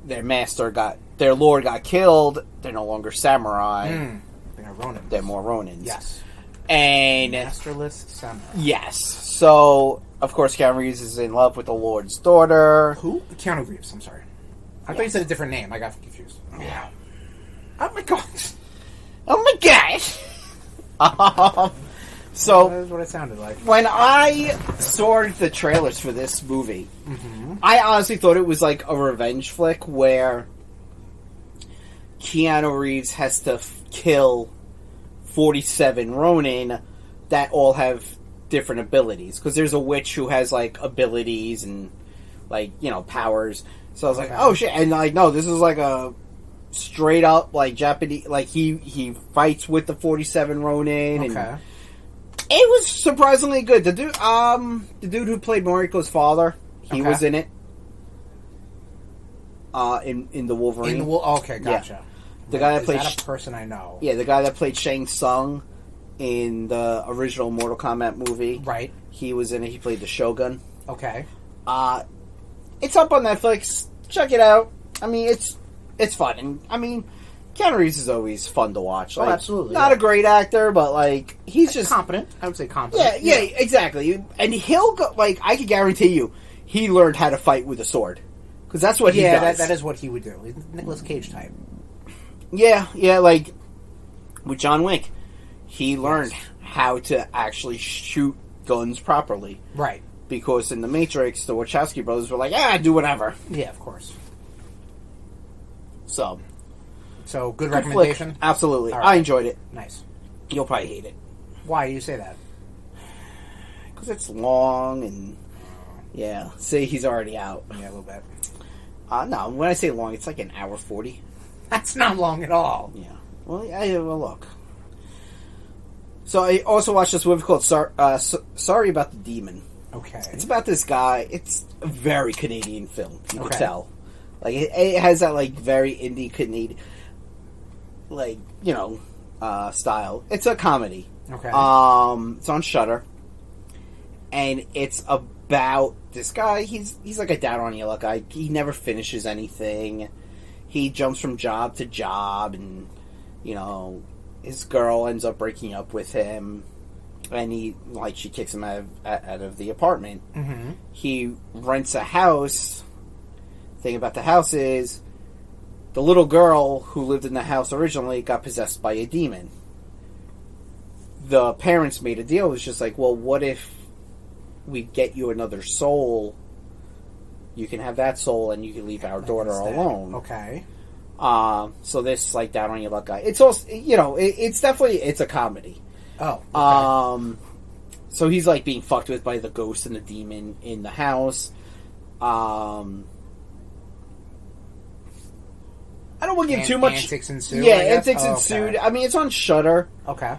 their lord got killed. They're no longer samurai. They're Ronin. They're more Ronins. Yes. And masterless samurai. Yes. So, of course, Keanu Reeves is in love with the Lord's daughter. Who? Keanu Reeves. I'm sorry. I thought you said a different name. I got confused. Yeah. Oh my god. Oh my god. So that is what it sounded like. When I saw the trailers for this movie, I honestly thought it was like a revenge flick where Keanu Reeves has to kill 47 Ronin that all have different abilities. Because there's a witch who has, like, abilities and, like, you know, powers. So I was like, oh shit. And, like, no, this is like a straight up, like, Japanese, like, he fights with the 47 Ronin. Okay. And it was surprisingly good. The dude who played Moriko's father, he was in it. In the Wolverine. Okay, gotcha. Yeah. The guy that played a person I know. Yeah, the guy that played Shang Tsung in the original Mortal Kombat movie. Right. He was in it. He played the Shogun. Okay. It's up on Netflix. Check it out. I mean, it's fun. And, I mean, Keanu Reeves is always fun to watch. Like, absolutely. Not a great actor, but, like, he's just... competent. I would say competent. Yeah, exactly. And he'll go... Like, I can guarantee you, he learned how to fight with a sword. Because that's what he does. Yeah, that is what he would do. He's Nicolas Cage type. Yeah, like with John Wick, he learned how to actually shoot guns properly. Right. Because in The Matrix, the Wachowski brothers were like, do whatever. Yeah, of course. So good recommendation? Flick. Absolutely. Right. I enjoyed it. Nice. You'll probably hate it. Why do you say that? Because it's long and... Yeah. See, he's already out. Yeah, a little bit. No, when I say long, it's like an hour 40. That's not long at all. Yeah. Well, look. So I also watched this movie called Sorry About the Demon. Okay. It's about this guy. It's a very Canadian film. You can tell. Like, it has that, like, very indie Canadian, like, you know, style. It's a comedy. Okay. It's on Shudder. And it's about this guy. He's like a down-on-your-luck guy. He never finishes anything. He jumps from job to job, and, you know, his girl ends up breaking up with him, and she kicks him out of the apartment. Mm-hmm. He rents a house. The thing about the house is, the little girl who lived in the house originally got possessed by a demon. The parents made a deal. It was just like, well, what if we get you another soul? You can have that soul, and you can leave our daughter alone. Okay. So this, like, down on your luck guy. It's also, you know, it's a comedy. Oh. Okay. So he's, like, being fucked with by the ghost and the demon in the house. I don't want to give too much. Antics Ensue. Yeah, Antics Ensued. I mean, it's on Shudder. Okay.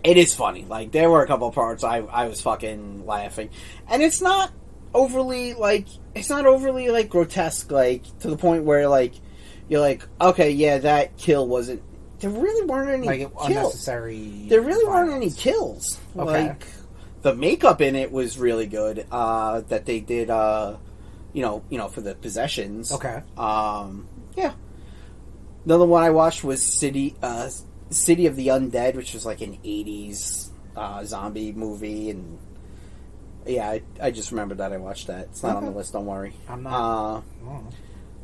It is funny. Like, there were a couple of parts I was fucking laughing, and it's not overly grotesque, like to the point where like you're like, okay, yeah, that kill wasn't. There really weren't any unnecessary. There really weren't any kills. Okay. Like, the makeup in it was really good. That they did. You know, for the possessions. Okay. Yeah. Another one I watched was City of the Undead, which was like an 80s zombie movie, and yeah, I just remembered that I watched that. It's not on the list, don't worry. I'm not.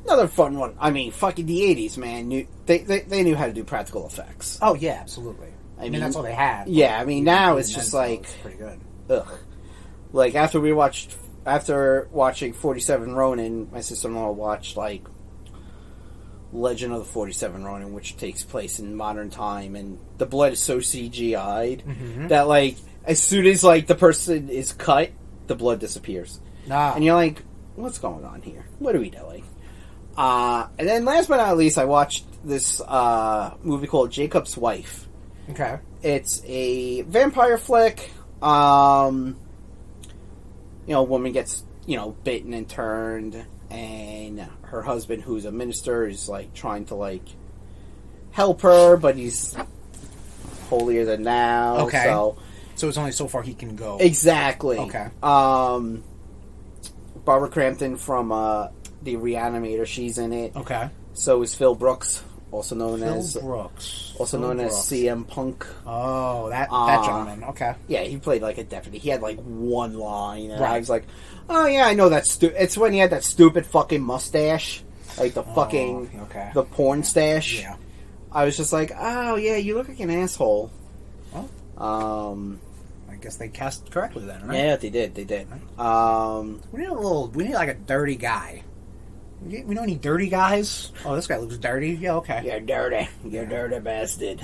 Another fun one. I mean, fucking the 80s, man. They knew how to do practical effects. Oh, yeah, absolutely. I mean, that's all they had. Yeah, I mean, now it's just like... It's pretty good. Ugh. Like, after watching 47 Ronin, my sister-in-law watched, like, Legend of the 47 Ronin, which takes place in modern time, and the blood is so CGI'd that, like, as soon as, like, the person is cut, the blood disappears. And you're like, what's going on here? What are we doing? And then last but not least, I watched this movie called Jacob's Wife. Okay. It's a vampire flick. A woman gets, bitten and turned, and her husband, who's a minister, is, like, trying to, like, help her, but he's holier than thou. Okay. So it's only so far he can go. Exactly. Okay. Barbara Crampton from The Reanimator, she's in it. Okay. So is Phil Brooks, also known as CM Punk. Oh, that gentleman. Okay. Yeah, he played like a deputy. He had like one line, and I was like, "Oh yeah, I know that." It's when he had that stupid fucking mustache, like the the porn stash. Yeah. I was just like, "Oh yeah, you look like an asshole." Well, I guess they cast correctly then, right? Yeah, they did. We need like a dirty guy. We know any dirty guys? Oh, this guy looks dirty. Yeah, okay. You're dirty. You're dirty bastard.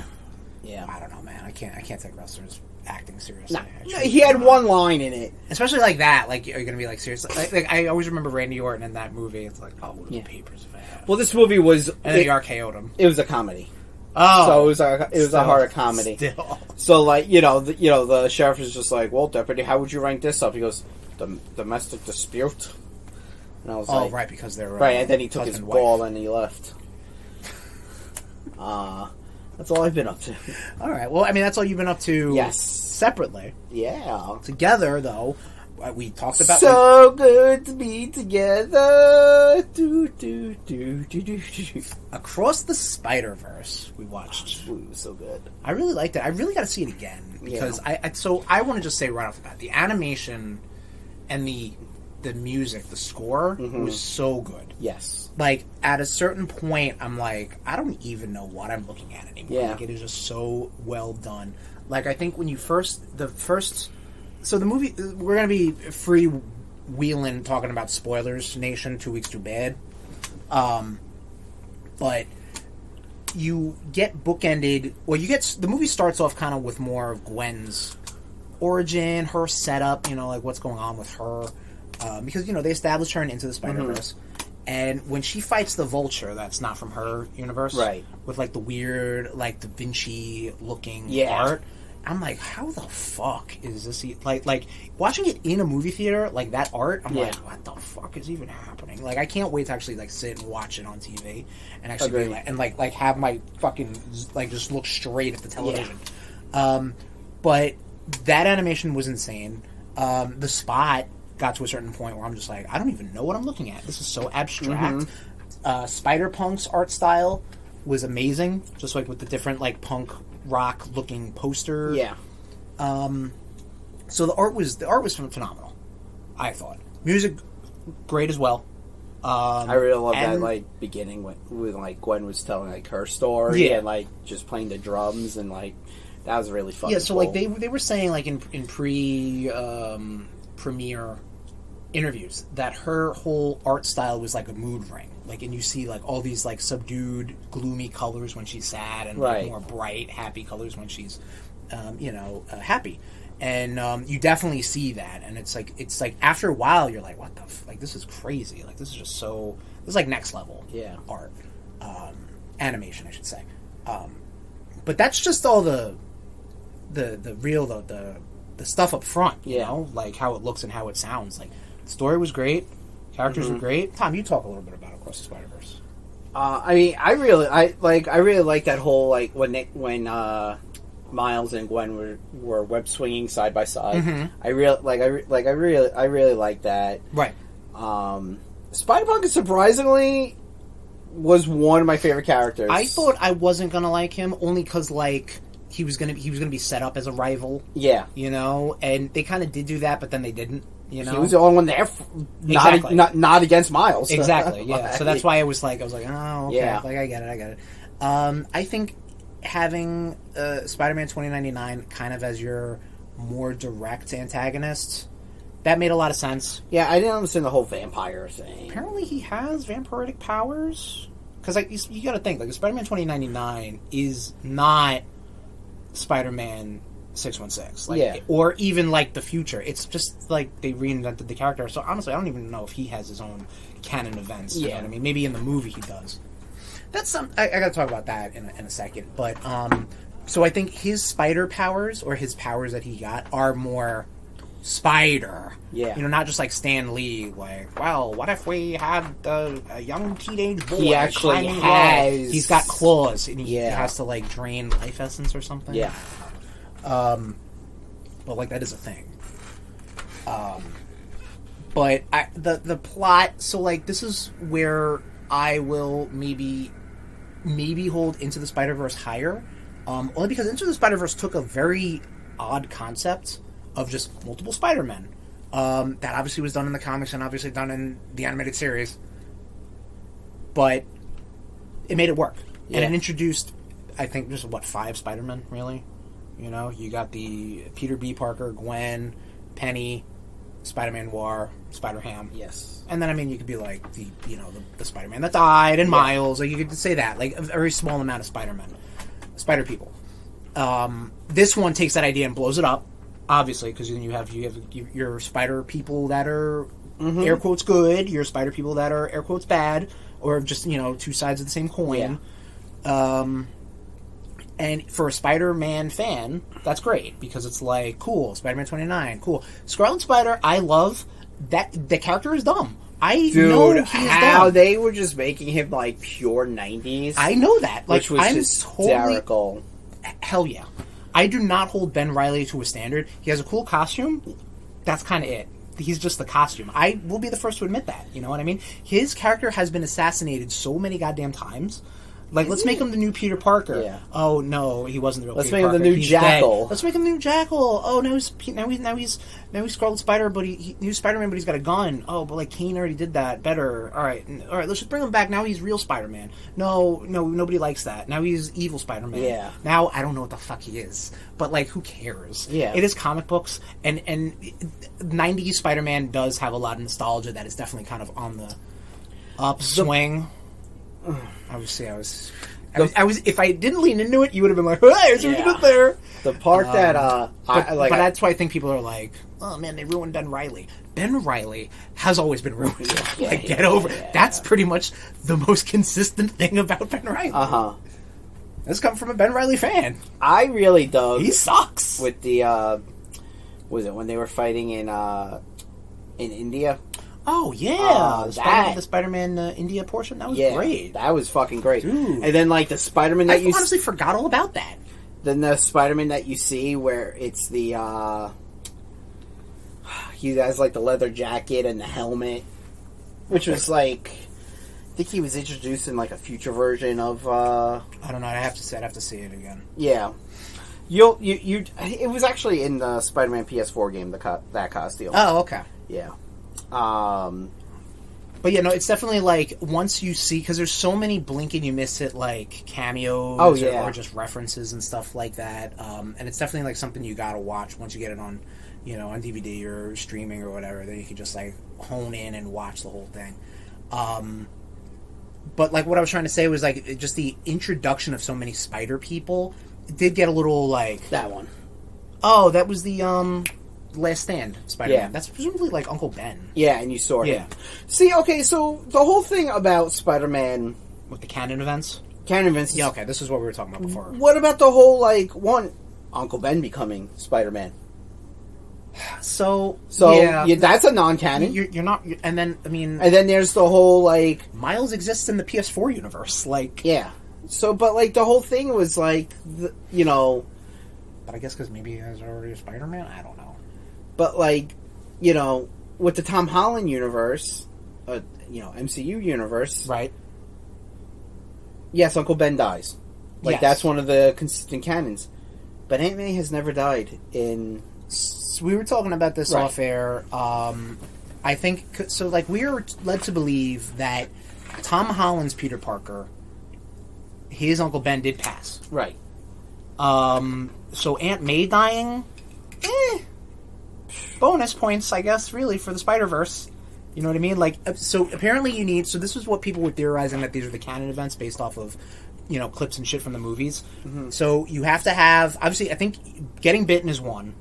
Yeah. I don't know, man. I can't take wrestlers acting seriously. No, he had one line in it. Especially like that. Like, are you going to be like, seriously? Like, I always remember Randy Orton in that movie. It's like, oh, what are the papers of that? Well, this movie was... And then he RKO'd him. It was a comedy. Oh. So it was a horror comedy. Still. So, like, the sheriff is just like, well, deputy, how would you rank this up? He goes, domestic dispute. And I was like, right, because they're... right, and then he took his ball and he left. That's all I've been up to. All right. Well, I mean, that's all you've been up to. Yes. Separately. Yeah. Together, though, we talked about... So good to be together. Across the Spider-Verse, we watched. Ooh, it was so good. I really liked it. I really got to see it again. Because I want to just say right off the bat, the animation and the music, the score, was so good. Yes. Like, at a certain point, I'm like, I don't even know what I'm looking at anymore. Yeah. Like, it is just so well done. Like, I think when you so the movie, we're going to be freewheeling talking about spoilers, Nation, 2 weeks too bad. But you get bookended, the movie starts off kind of with more of Gwen's origin, her setup, like what's going on with her. Because, they established her in Into the Spider-Verse. And when she fights the Vulture, that's not from her universe. Right. With, like, the weird, like, Da Vinci-looking art. I'm like, how the fuck is this? Like, watching it in a movie theater, like, that art, I'm like, what the fuck is even happening? Like, I can't wait to actually, like, sit and watch it on TV. And actually be like, and, like, have my fucking, like, just look straight at the television. Yeah. But that animation was insane. The Spot got to a certain point where I'm just like, I don't even know what I'm looking at. This is so abstract. Spider-Punk's art style was amazing, just like with the different like punk rock looking poster. Yeah. So the art was phenomenal, I thought. Music great as well. I really love that like beginning when like Gwen was telling like her story and like just playing the drums and like that was really fun. Yeah, so cool. Like they were saying like in premiere interviews that her whole art style was like a mood ring, like, and you see like all these like subdued gloomy colors when she's sad and like more bright happy colors when she's happy, and you definitely see that, and it's like after a while you're like, what the like this is crazy, like this is just so was like next level art, animation, I should say. But that's just all the stuff up front, you know, like how it looks and how it sounds. Like the story was great, characters were great. Tom, you talk a little bit about Across the Spider-Verse. I mean, I really like that whole like when Miles and Gwen were web swinging side by side. I really like that. Right. Spider-Punk surprisingly was one of my favorite characters. I thought I wasn't gonna like him only because like he was gonna be set up as a rival. Yeah. You know, and they kind of did do that, but then they didn't. You know, he was the only one there, not against Miles. Exactly. Yeah. So that's why I was like, oh, okay. Yeah. Like I get it. I think having Spider-Man 2099 kind of as your more direct antagonist, that made a lot of sense. Yeah, I didn't understand the whole vampire thing. Apparently, he has vampiric powers. Because like you got to think, like Spider-Man 2099 is not Spider-Man 616, like, or even like the future. It's just like they reinvented the character. So honestly, I don't even know if he has his own canon events. You know what I mean? Maybe in the movie he does. That's some. I got to talk about that in a second. But so I think his spider powers or his powers that he got are more spider. Yeah. You know, not just like Stan Lee. Like, well, what if we had a young teenage boy? He actually has. He's got claws and he has to like drain life essence or something. Yeah. But like that is a thing. But the plot. So like this is where I will maybe hold Into the Spider-Verse higher, only because Into the Spider-Verse took a very odd concept of just multiple Spider-Men. That obviously was done in the comics and obviously done in the animated series, but it made it work and it introduced, I think, just 5 Spider-Men really. You know, you got the Peter B. Parker, Gwen, Penny, Spider-Man Noir, Spider-Ham. Yes. And then, I mean, you could be like, the Spider-Man that died, and Miles. Like, you could say that. Like, a very small amount of Spider-Men. Spider-People. This one takes that idea and blows it up, obviously, because then you have your Spider-People that are, air quotes, good, your Spider-People that are, air quotes, bad, or just, two sides of the same coin. Yeah. And for a Spider-Man fan, that's great, because it's like, cool, Spider-Man 29, cool. Scarlet Spider, I love that. The character is dumb. I know he's how dumb. They were just making him like pure 90s. I know that. Like, which was hysterical. Hell yeah. I do not hold Ben Reilly to a standard. He has a cool costume. That's kind of it. He's just the costume. I will be the first to admit that. You know what I mean? His character has been assassinated so many goddamn times. Like, let's make him the new Peter Parker. Yeah. Oh no, he wasn't the real. Let's Peter Parker. Let's make him the new Jackal. Dead. Let's make him the new Jackal. Oh, now he's Scarlet Spider, but he's Spider-Man, but he's got a gun. Oh, but like Kane already did that better. All right. Let's just bring him back. Now he's real Spider-Man. No, nobody likes that. Now he's evil Spider-Man. Yeah. Now I don't know what the fuck he is, but like, who cares? Yeah. It is comic books, and 90s Spider-Man does have a lot of nostalgia that is definitely kind of on the upswing. I was. If I didn't lean into it, you would have been like, "Hey, so we get there." The part that but that's why I think people are like, "Oh man, they ruined Ben Reilly." Ben Reilly has always been ruined. Get over it. That's pretty much the most consistent thing about Ben Reilly. This comes from a Ben Reilly fan. I really dug. He sucks. With the was it when they were fighting in India? Oh, yeah. The Spider-Man India portion? That was great. That was fucking great. Dude. And then, like, the Spider-Man that I honestly forgot all about that. Then the Spider-Man that you see where it's the, he has, like, the leather jacket and the helmet. Which was, like, I think he was introduced in, like, a future version of, I don't know. I'd have to see it again. Yeah. It was actually in the Spider-Man PS4 game, that costume. Oh, okay. Yeah. But yeah, no, it's definitely like once you see, because there's so many blink and you miss it, like cameos or just references and stuff like that. And it's definitely like something you gotta watch once you get it on, on DVD or streaming or whatever. Then you can just like hone in and watch the whole thing. But like what I was trying to say was like just the introduction of so many spider people did get a little like that one. Oh, that was the Last Stand Spider-Man. Yeah. That's presumably like Uncle Ben. Yeah, and you saw him. See, okay, so the whole thing about Spider-Man with the canon events. Yeah, okay, this is what we were talking about before. What about the whole Uncle Ben becoming Spider-Man? So yeah, that's a non-canon. You're not, and then and then there's the whole Miles exists in the PS4 universe, yeah. So, but the whole thing was But I guess because maybe there's already a Spider-Man. I don't know. But with the Tom Holland universe, MCU universe, right? Yes, Uncle Ben dies. Yes. That's one of the consistent canons. But Aunt May has never died in... So we were talking about this off air. I think... So, we are led to believe that Tom Holland's Peter Parker, his Uncle Ben did pass. Right. So Aunt May dying... bonus points, I guess, really, for the Spider-Verse. You know what I mean? So apparently you need... So this is what people were theorizing, that these are the canon events based off of, clips and shit from the movies. Mm-hmm. So you have to have... Obviously, I think getting bitten is one.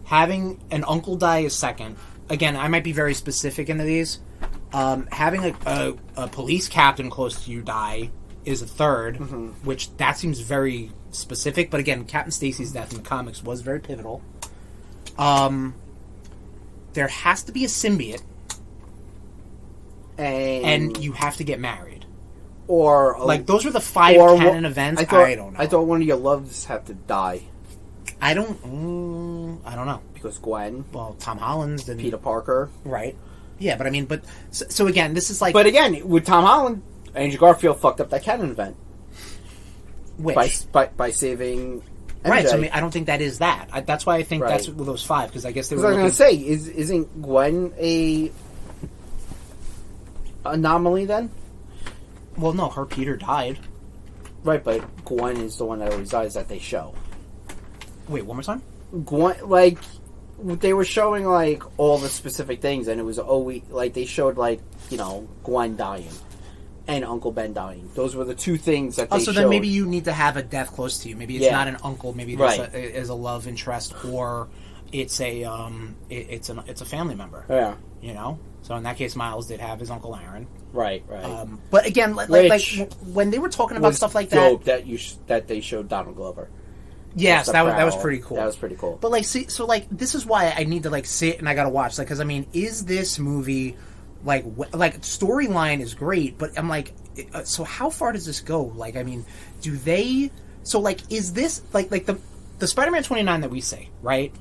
Having an uncle die is second. Again, I might be very specific into these. Having a police captain close to you die is a third, which that seems very specific. But again, Captain Stacy's death in the comics was very pivotal. There has to be a symbiote. And you have to get married. Or... those are the 5 canon events. I don't know. I thought one of your loves have to die. I don't know. Because Gwen... Well, Tom Holland's... Peter Parker. Right. Yeah, but I mean... So again, this is But again, with Tom Holland, Andrew Garfield fucked up that canon event. Which? By saving... MJ. Right, so I don't think that is that. That's why I think that's those 5, because I guess they were... I was going to say, isn't Gwen a... anomaly then? Well, no, her Peter died. Right, but Gwen is the one that always dies that they show. Wait, one more time? Gwen, they were showing, all the specific things, and it was always, they showed, Gwen dying and Uncle Ben dying. Those were the 2 things that they showed. Then maybe you need to have a death close to you. Maybe it's not an uncle, maybe it's a love interest, or it's a family member. Yeah. So in that case, Miles did have his Uncle Aaron. Right. But again, when they were talking about stuff like that... that they showed Donald Glover. Yes, that was pretty cool. That was pretty cool. But this is why I need to sit and I gotta watch. Because is this movie storyline is great, but I'm so how far does this go? Do they? So is this the Spider-Man 29 that we say, right?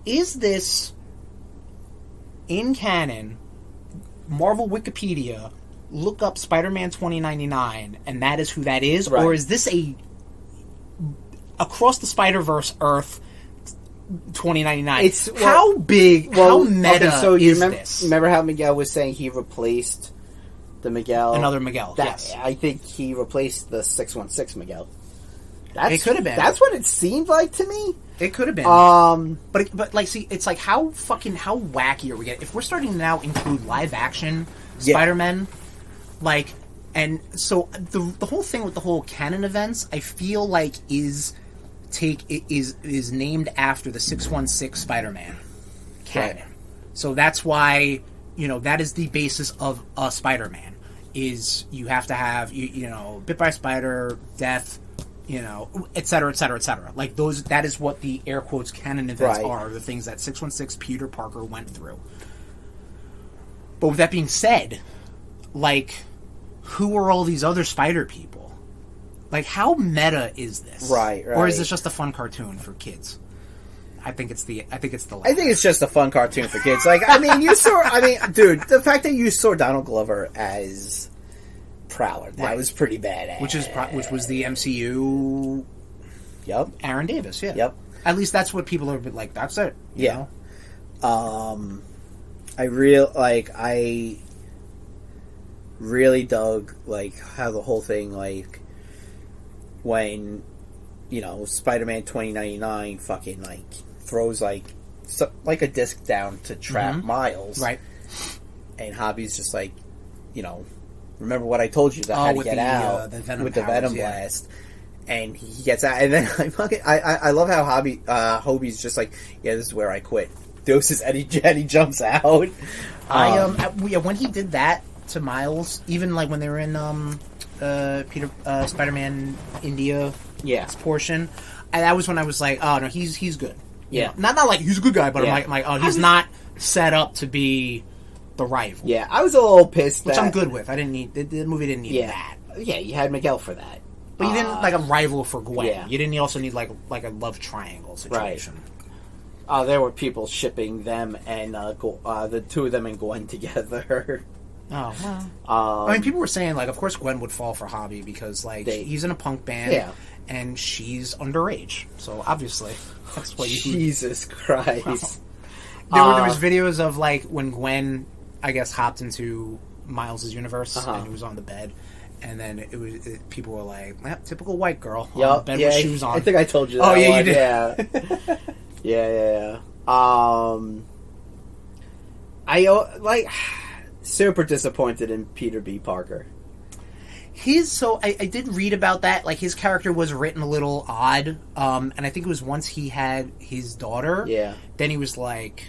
Is this in canon? Marvel Wikipedia, look up Spider-Man 2099, and that is who that is, or is this a Across the Spider-Verse Earth 2099? How big, how meta is this? Remember how Miguel was saying he replaced the Miguel? Another Miguel, yes. I think he replaced the 616 Miguel. It could have been. That's what it seemed like to me. It could have been. But see, it's how wacky are we getting? If we're starting to now include live action Spider-Man, and so the whole thing with the whole canon events, I feel is named after the 616 Spider-Man canon. Right. So that's why that is the basis of a Spider-Man. Is you have to have bit by a spider, death. Et cetera, et cetera, et cetera. Those, that is what the air quotes canon events are, the things that 616 Peter Parker went through. But with that being said, who are all these other spider people? How meta is this? Right. Or is this just a fun cartoon for kids? I think it's the latter. I think it's just a fun cartoon for kids. Dude, the fact that you saw Donald Glover as Prowler, that was pretty badass. Which was the MCU. Yep. Aaron Davis. Yeah. Yep. At least that's what people are like. That's it. You know? I really dug how the whole thing when Spider-Man 2099 fucking throws a disc down to trap Miles, right? And Hobby's just remember what I told you how to get out the Venom with powers, the Venom blast. And he gets out, and then I love how Hobie's just like, yeah, this is where I quit. Doses, and he jumps out. When he did that to Miles, even like when they were in Spider-Man India portion, that was when I was like, oh no, he's good. Yeah, not like he's a good guy, but I'm like, oh, he's not set up to be the rival. Yeah, I was a little pissed, which I'm good with. I didn't need the movie didn't need that. Yeah, you had Miguel for that. But you didn't like a rival for Gwen. Yeah. You didn't also need like a love triangle situation. Right. There were people shipping them and the two of them and Gwen together. Oh well. I mean, people were saying like, of course Gwen would fall for Hobie because like he's in a punk band, and she's underage. So obviously, that's what you. Jesus Christ. Wow. There was videos of like when Gwen, I guess, hopped into Miles' universe and he was on the bed. And then people were like, typical white girl on bed with shoes on. I think I told you that. Oh, yeah, you did. Yeah. I super disappointed in Peter B. Parker. I did read about that. Like, his character was written a little odd. And I think it was once he had his daughter. Yeah. Then he was like,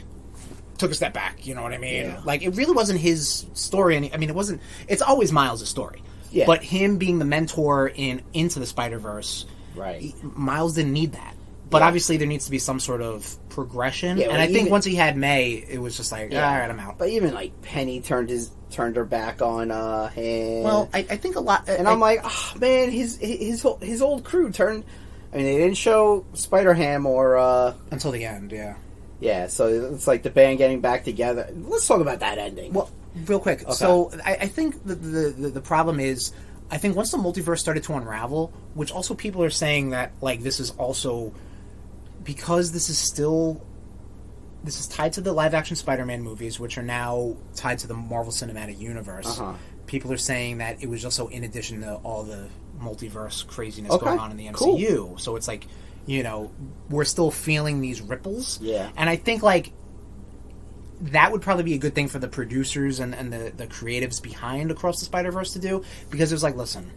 took a step back. You know what I mean? Yeah. Like, it really wasn't his story. I mean, it wasn't. It's always Miles' story. Yeah. But him being the mentor into the Spider-Verse, right? Miles didn't need that. But obviously there needs to be some sort of progression. Yeah, and I think once he had May, it was just like, all right, I'm out. But even like Penny turned her back on him. Well, I think a lot, and I'm like, oh man, his old crew turned. I mean, they didn't show Spider-Ham or until the end, yeah. Yeah, so it's like the band getting back together. Let's talk about that ending. Well, real quick. Okay. So I think the problem is, I think once the multiverse started to unravel, which also people are saying that like this is also because this is tied to the live action Spider-Man movies, which are now tied to the Marvel Cinematic Universe. People are saying that it was also in addition to all the multiverse craziness going on in the MCU. Cool. So it's like, we're still feeling these ripples. Yeah. And I think like that would probably be a good thing for the producers and the creatives behind Across the Spider-Verse to do, because it was like, listen,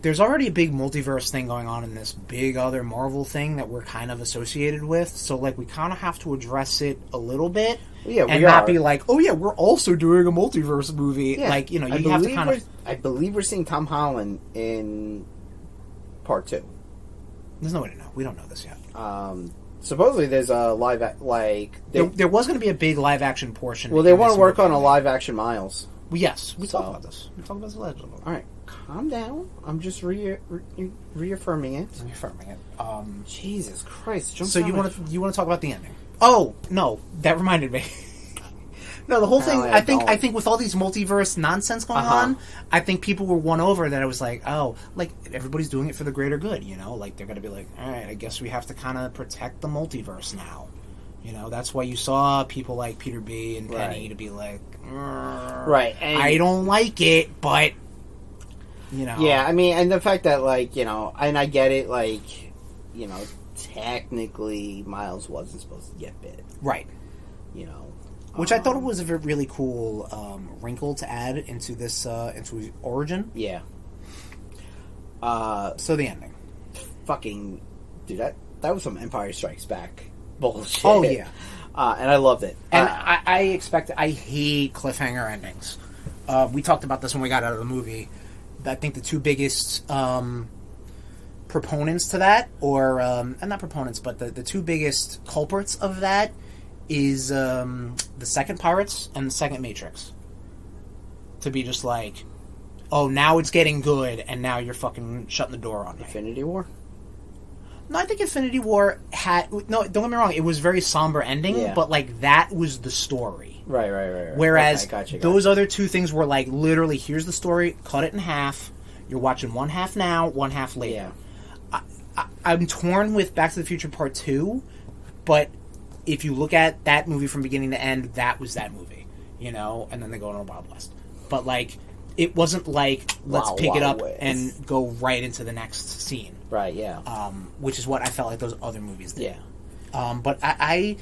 there's already a big multiverse thing going on in this big other Marvel thing that we're kind of associated with, so like we kind of have to address it a little bit, and not be like, oh yeah, we're also doing a multiverse movie. Yeah. Like, you have to kind of. I believe we're seeing Tom Holland in Part 2. There's no way to know. We don't know this yet. Supposedly there's a live there was going to be a big live action portion. Well, they want to work on a live action Miles. Well, yes, we talked about this. We talked about this allegedly. All right, calm down. I'm just reaffirming it. Jesus Christ! So you want to talk about the ending? Oh no, that reminded me. No, the whole thing. I think with all these multiverse nonsense going on, I think people were won over that it was like, oh, like everybody's doing it for the greater good. Like they're gonna be like, all right, I guess we have to kind of protect the multiverse now. That's why you saw people like Peter B. and Penny to be like, right. And I don't like it, but yeah, I mean, and the fact that like and I get it, like technically Miles wasn't supposed to get bit, right? Which I thought was a really cool wrinkle to add into this into origin. Yeah. So the ending, fucking dude, that was some Empire Strikes Back bullshit. Oh yeah, and I loved it. And I hate cliffhanger endings. We talked about this when we got out of the movie. I think the two biggest proponents to that, or and not proponents, but the two biggest culprits of that is the second Pirates and the second Matrix. To be just like, oh, now it's getting good, and now you're fucking shutting the door on me. Infinity War? No, I think Infinity War had... No, don't get me wrong, it was a very somber ending, but, like, that was the story. Right. Whereas those other two things were, like, literally, here's the story, cut it in half, you're watching one half now, one half later. Yeah. I'm torn with Back to the Future Part 2, but if you look at that movie from beginning to end, that was that movie, and then they go on a Wild West. But, like, it wasn't like, let's pick it up and go right into the next scene. Right, yeah. Which is what I felt like those other movies did. Yeah. But I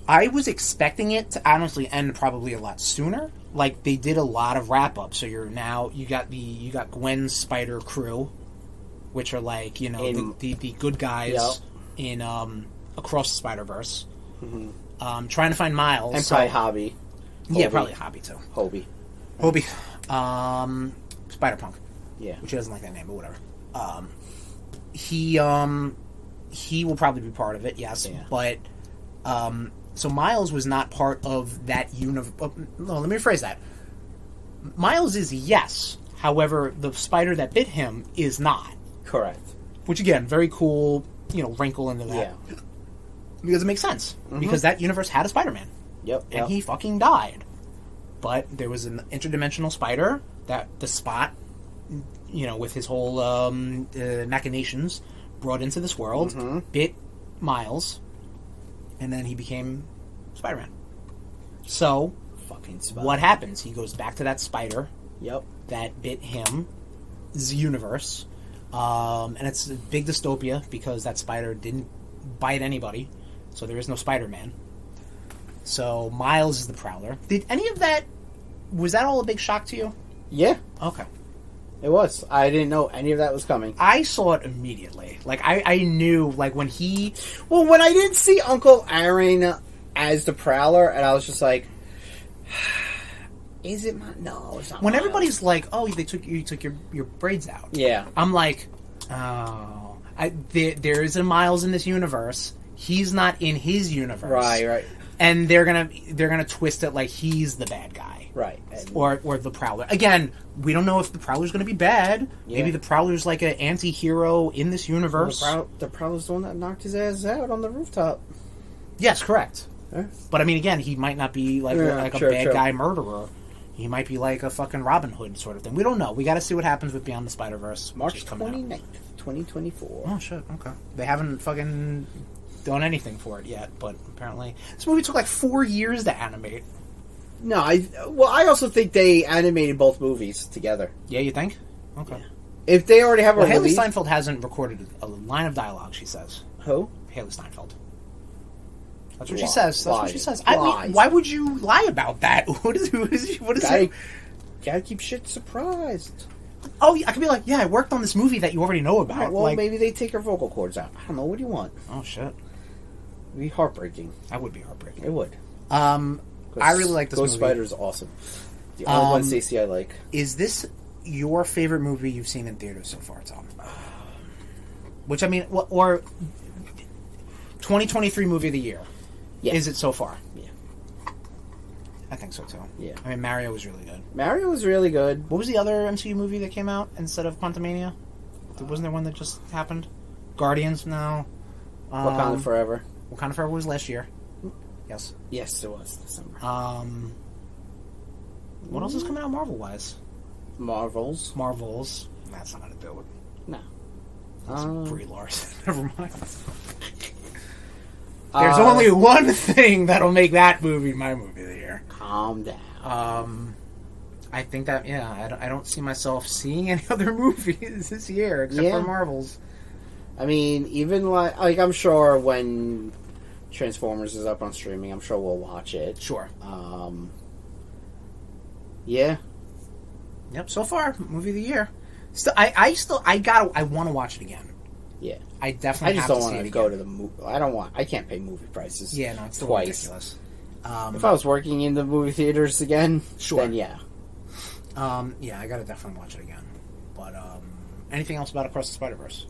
was expecting it to honestly end probably a lot sooner. Like, they did a lot of wrap-up, so you got Gwen's spider crew, which are like, you know, the good guys in Across the Spider-Verse. Mm-hmm. Trying to find Miles. And probably Hobby. Yeah, probably Hobby, too. Hobie. Spider-Punk. Yeah. Which he doesn't like that name, but whatever. He will probably be part of it, yes. Yeah. But, so Miles was not part of that universe. No, let me rephrase that. Miles is yes. However, the spider that bit him is not. Correct. Which, again, very cool, you know, wrinkle into that. Yeah. Because it makes sense. Mm-hmm. Because that universe had a Spider-Man. Yep. And he fucking died. But there was an interdimensional spider that the Spot, you know, with his whole machinations, brought into this world, bit Miles, and then he became Spider-Man. So, fucking Spider. What happens? He goes back to that spider that bit him, his universe, and it's a big dystopia because that spider didn't bite anybody, so there is no Spider-Man. So Miles is the Prowler. Did any of that... Was that all a big shock to you? Yeah. Okay. It was. I didn't know any of that was coming. I saw it immediately. Like, I knew, like, when he... Well, when I didn't see Uncle Aaron as the Prowler, and I was just like... Is it my... No, it's not When Miles. everybody's like, oh, you took your braids out. Yeah. I'm like, oh... there is a Miles in this universe. He's not in his universe. Right. And they're gonna twist it like he's the bad guy. Right. Or the Prowler. Again, we don't know if the Prowler's gonna be bad. Yeah. Maybe the Prowler's like an anti-hero in this universe. Well, the Prowler's the one that knocked his ass out on the rooftop. Yes, correct. But I mean, again, he might not be like a bad guy murderer. He might be like a fucking Robin Hood sort of thing. We don't know. We got to see what happens with Beyond the Spider-Verse. March 29th, 2024. Oh, shit. Okay. They haven't fucking done anything for it yet, but apparently... This movie took like 4 years to animate. No, I also think they animated both movies together. Yeah, you think? Okay. Yeah. If they already have a Haley release... Steinfeld hasn't recorded a line of dialogue, she says. Who? Haley Steinfeld. That's what she says. That's what she says. I mean, why would you lie about that? What is it? Gotta keep shit surprised. Oh, I could be like, yeah, I worked on this movie that you already know about. Right, well, like, maybe they take her vocal cords out. I don't know. What do you want? Oh, shit. It'd be heartbreaking. That would be heartbreaking. It would. I really like this movie. Ghost Spider's awesome. The only one Stacey I like. Is this your favorite movie you've seen in theaters so far, Tom? Which, I mean, or 2023 movie of the year. Yeah. Is it so far? Yeah. I think so, too. Yeah. I mean, Mario was really good. Mario was really good. What was the other MCU movie that came out instead of Quantumania? Wasn't there one that just happened? Guardians? No. Wakanda Forever. Wakanda Forever was last year. Yes. Yes, it was. December. What else is coming out Marvel-wise? Marvels. That's not going to do it. No. That's Brie Larson. Never mind. There's only one thing that'll make that movie my movie of the year. Calm down. I think that, I don't see myself seeing any other movies this year except for Marvels. I mean, even like I'm sure when Transformers is up on streaming, I'm sure we'll watch it. Sure. Yeah. Yep. So far, movie of the year. Still, I want to watch it again. Yeah. I definitely. I just don't want to go to the movie. I can't pay movie prices. Yeah, no, it's twice. Ridiculous. If I was working in the movie theaters again, then yeah. I gotta definitely watch it again. But anything else about Across the Spider-Verse?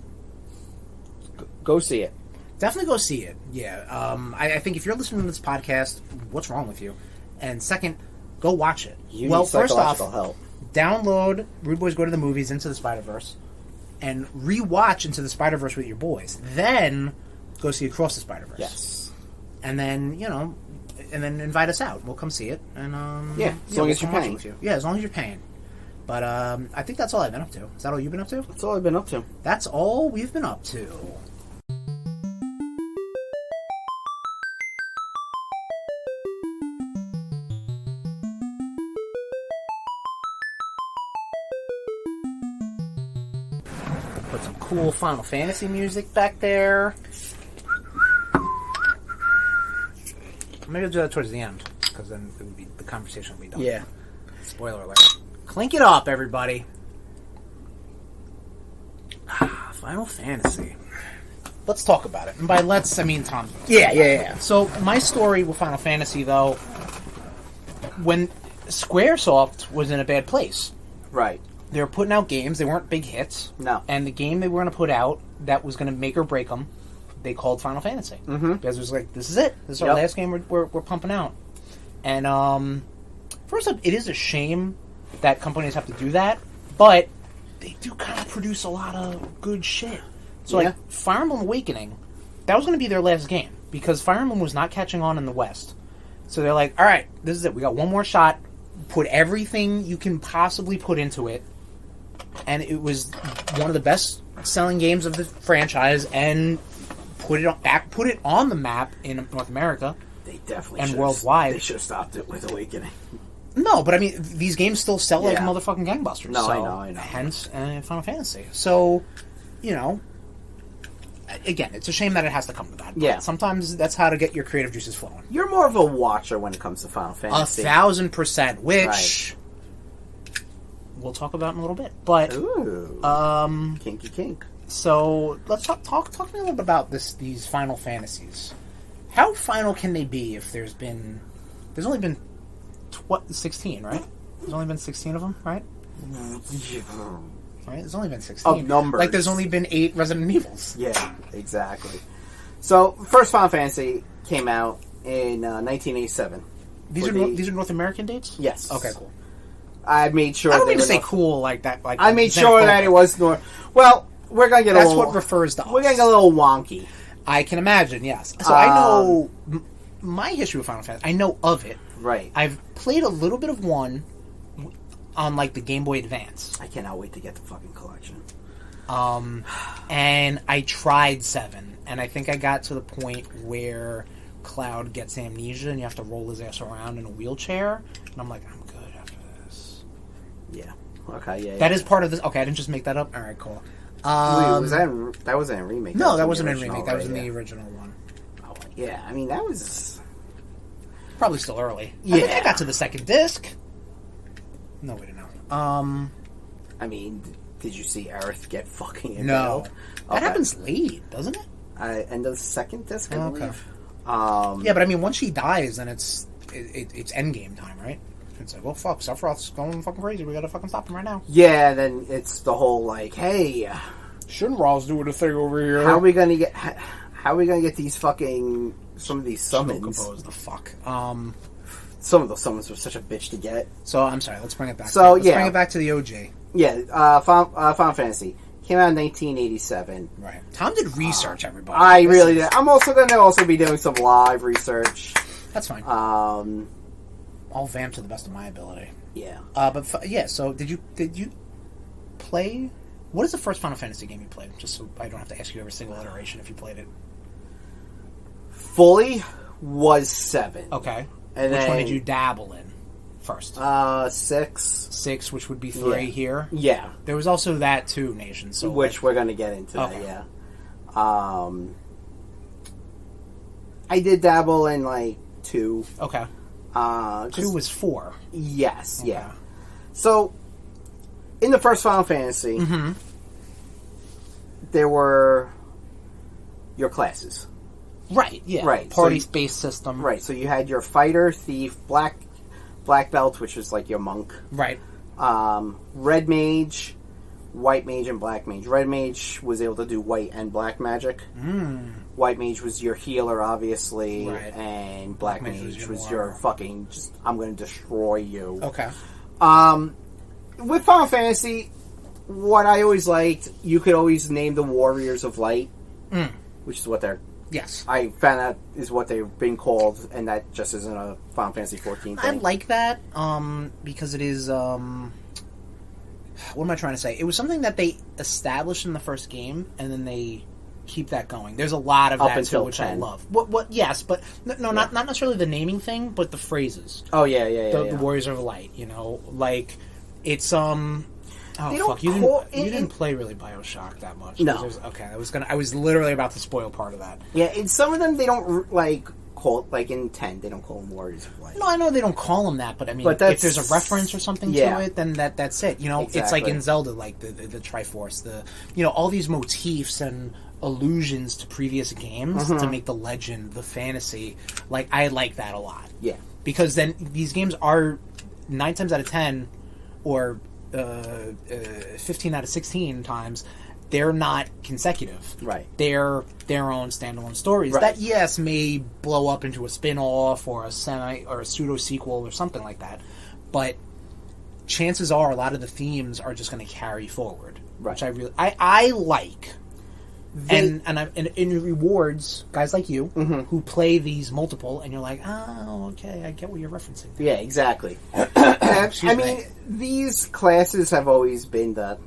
Go see it. Definitely go see it. Yeah. I think if you're listening to this podcast, what's wrong with you? And second, go watch it. You need psychological help. Download RudeBoyz Go to the Movies, Into the Spider-Verse, and rewatch Into the Spider-Verse with your boys. Then go see Across the Spider-Verse. Yes. And then, and then invite us out. We'll come see it. And as long as you're paying. Yeah, as long as you're paying. But I think that's all I've been up to. Is that all you've been up to? That's all I've been up to. That's all we've been up to. Put some cool Final Fantasy music back there. Maybe I'll do that towards the end, because then the conversation will be done. Yeah. Spoiler alert. Clink it up, everybody. Final Fantasy. Let's talk about it. And by let's, I mean Tom. Yeah. So, my story with Final Fantasy, though, when Squaresoft was in a bad place. Right. They were putting out games. They weren't big hits. No. And the game they were going to put out that was going to make or break them, they called Final Fantasy. Mm-hmm. Because it was like, this is it. This is our last game we're pumping out. And, first up, it is a shame that companies have to do that, but they do kind of produce a lot of good shit. So, like, Fire Emblem Awakening, that was going to be their last game, because Fire Emblem was not catching on in the West. So they're like, alright, this is it. We got one more shot. Put everything you can possibly put into it. And it was one of the best-selling games of the franchise, and put it on the map in North America. They definitely and worldwide. They should have stopped it with Awakening. No, but I mean, these games still sell like motherfucking gangbusters. No, so, I know. Hence, Final Fantasy. So, you know, again, it's a shame that it has to come to that. Yeah. Sometimes that's how to get your creative juices flowing. You're more of a watcher when it comes to Final Fantasy. 1,000%, which we'll talk about in a little bit. But, kinky kink. So let's talk to me a little bit about these Final Fantasies. How final can they be if there's only been 16, right? There's only been 16 of them, right? Right? There's only been 16. Of numbers. Like there's only been 8 Resident Evils. Yeah, exactly. So, first Final Fantasy came out in 1987. These are North American dates? Yes. Okay, cool. I made sure. I don't mean to say cool like that. Like I made sure that it was North. Well, we're gonna get that's a little. What refers to us. We're gonna get a little wonky. I can imagine. Yes. So I know my history with Final Fantasy. I know of it. Right. I've played a little bit of one on like the Game Boy Advance. I cannot wait to get the fucking collection. And I tried 7, and I think I got to the point where Cloud gets amnesia and you have to roll his ass around in a wheelchair, and I'm like, I'm good after this. Yeah. Okay. Yeah. That is part of this. Okay, I didn't just make that up. All right, cool. Wait, that wasn't a remake? No, that wasn't a remake. That was in the original one. Oh, yeah. I mean, that was probably still early. Yeah. I think I got to the second disc. No way to know. I mean, did you see Aerith get fucking No. impaled? That happens late, doesn't it? End of the second disc, I believe. Yeah, but I mean, once she dies, then it's endgame time, right? It's like, well, fuck, Sephiroth's going fucking crazy. We gotta fucking stop him right now. Yeah, then it's the whole like, hey, Shinra's doing a thing over here. How are we gonna get these fucking some of these summons? Chocobos, the fuck. Some of those summons were such a bitch to get. So I'm sorry. Let's bring it back. So let's bring it back to the OG. Yeah, Final Fantasy came out in 1987. Right. Tom did research. Everybody. I really did. I'm also going to be doing some live research. That's fine. I'll vamp to the best of my ability. Yeah. Yeah. So did you play? What is the first Final Fantasy game you played? Just so I don't have to ask you every single iteration if you played it. Fully was 7. Okay. And which then, one did you dabble in first? 6. 6, which would be 3 here. Yeah. There was also that too, Nation. So which we're going to get into. Okay. That, yeah. I did dabble in like 2. Okay. 2 was 4. Yes. Okay. Yeah. So in the first Final Fantasy, there were your classes. Right, yeah. Right. Party-based system. Right, so you had your fighter, thief, black belt, which was like your monk. Right. Red mage, white mage, and black mage. Red mage was able to do white and black magic. White mage was your healer, obviously. Right. And black mage was your fucking, just, I'm going to destroy you. Okay. With Final Fantasy, what I always liked, you could always name the Warriors of Light, which is what they're... Yes. I found out is what they've been called, and that just isn't a Final Fantasy 14 thing. I like that, because it is, what am I trying to say? It was something that they established in the first game, and then they keep that going. There's a lot of Up that until too, which 10. I love. What? Yes, but no, not necessarily the naming thing, but the phrases. Oh yeah. The Warriors of Light, you know, like it's Oh fuck! You didn't play really BioShock that much. No. Okay, I was literally about to spoil part of that. Yeah, in some of them they don't like call like in 10. They don't call them Warriors of Light. No, I know they don't call them that, but I mean, But if there's a reference or something yeah. to it, then that's it. You know, Exactly. it's like in Zelda, like the Triforce, all these motifs and allusions to previous games to make the legend, the fantasy. Like, I like that a lot. Yeah. Because then these games are 9 times out of 10, or 15 out of 16 times, they're not consecutive. Right. They're their own standalone stories. Right. That, yes, may blow up into a spin-off or a pseudo-sequel or something like that. But chances are a lot of the themes are just going to carry forward. Right. Which I like. And it rewards guys like you who play these multiple, and you're like, oh, okay, I get what you're referencing. Yeah, exactly. I mean, these classes have always been the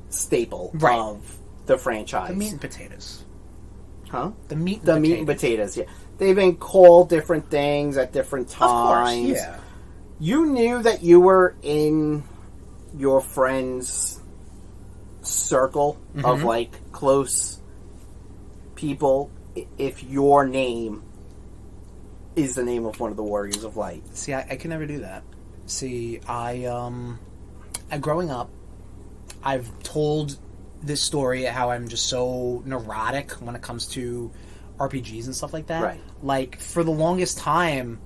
staple of the franchise. The meat and potatoes. Huh? The meat and potatoes, yeah. They've been called different things at different times. Of course, yeah. You knew that you were in your friends' circle of, like, close people if your name is the name of one of the Warriors of Light. See, I can never do that. See, I growing up, I've told this story how I'm just so neurotic when it comes to RPGs and stuff like that. Right. Like, for the longest time,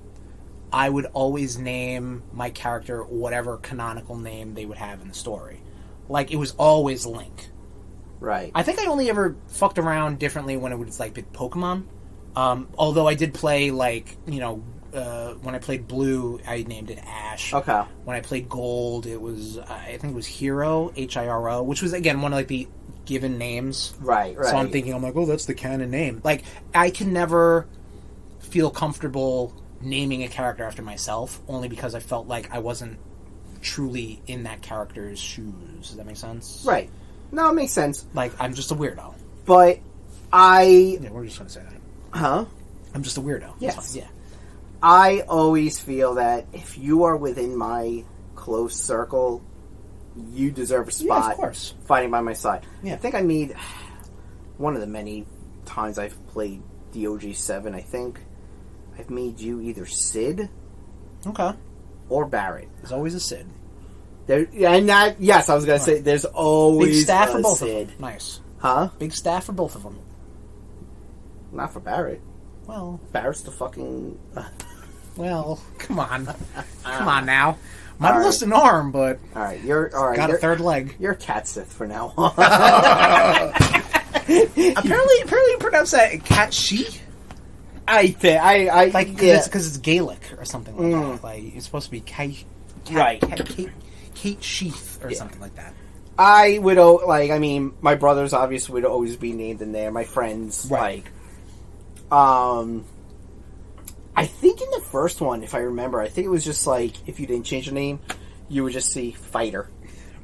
I would always name my character whatever canonical name they would have in the story. Like, it was always Link. Right. I think I only ever fucked around differently when it was, like, with Pokemon. Although I did play, like, when I played Blue, I named it Ash. Okay. When I played Gold, it was, I think it was Hiro, Hiro, which was, again, one of, like, the given names. Right. So I'm thinking, oh, that's the canon name. Like, I can never feel comfortable naming a character after myself, only because I felt like I wasn't truly in that character's shoes. Does that make sense? Right. No, it makes sense. Like, I'm just a weirdo. But Yeah, we're just going to say that. Huh? I'm just a weirdo. Yes. Yeah. I always feel that if you are within my close circle, you deserve a spot. Yeah, of course. Fighting by my side. Yeah. I think I made one of the many times I've played DOG 7, I think I've made you either Sid Okay. or Barrett. There's always a Sid. Yes, I was going to say, there's always Big staff for a both Sid. of them. Nice. Huh? Big staff for both of them. Not for Barrett. Well, Barrett's the fucking... come on. Come on now. Might have lost an arm, but Alright, you're got a third leg. You're Cat Sith for now on. Apparently you pronounce that Cat She? I Like, because it's Gaelic or something like that. Like, it's supposed to be Kate Sheath or something like that. I would, my brothers obviously would always be named in there. My friends, I think in the first one, if I remember, I think it was just like, if you didn't change your name, you would just see Fighter.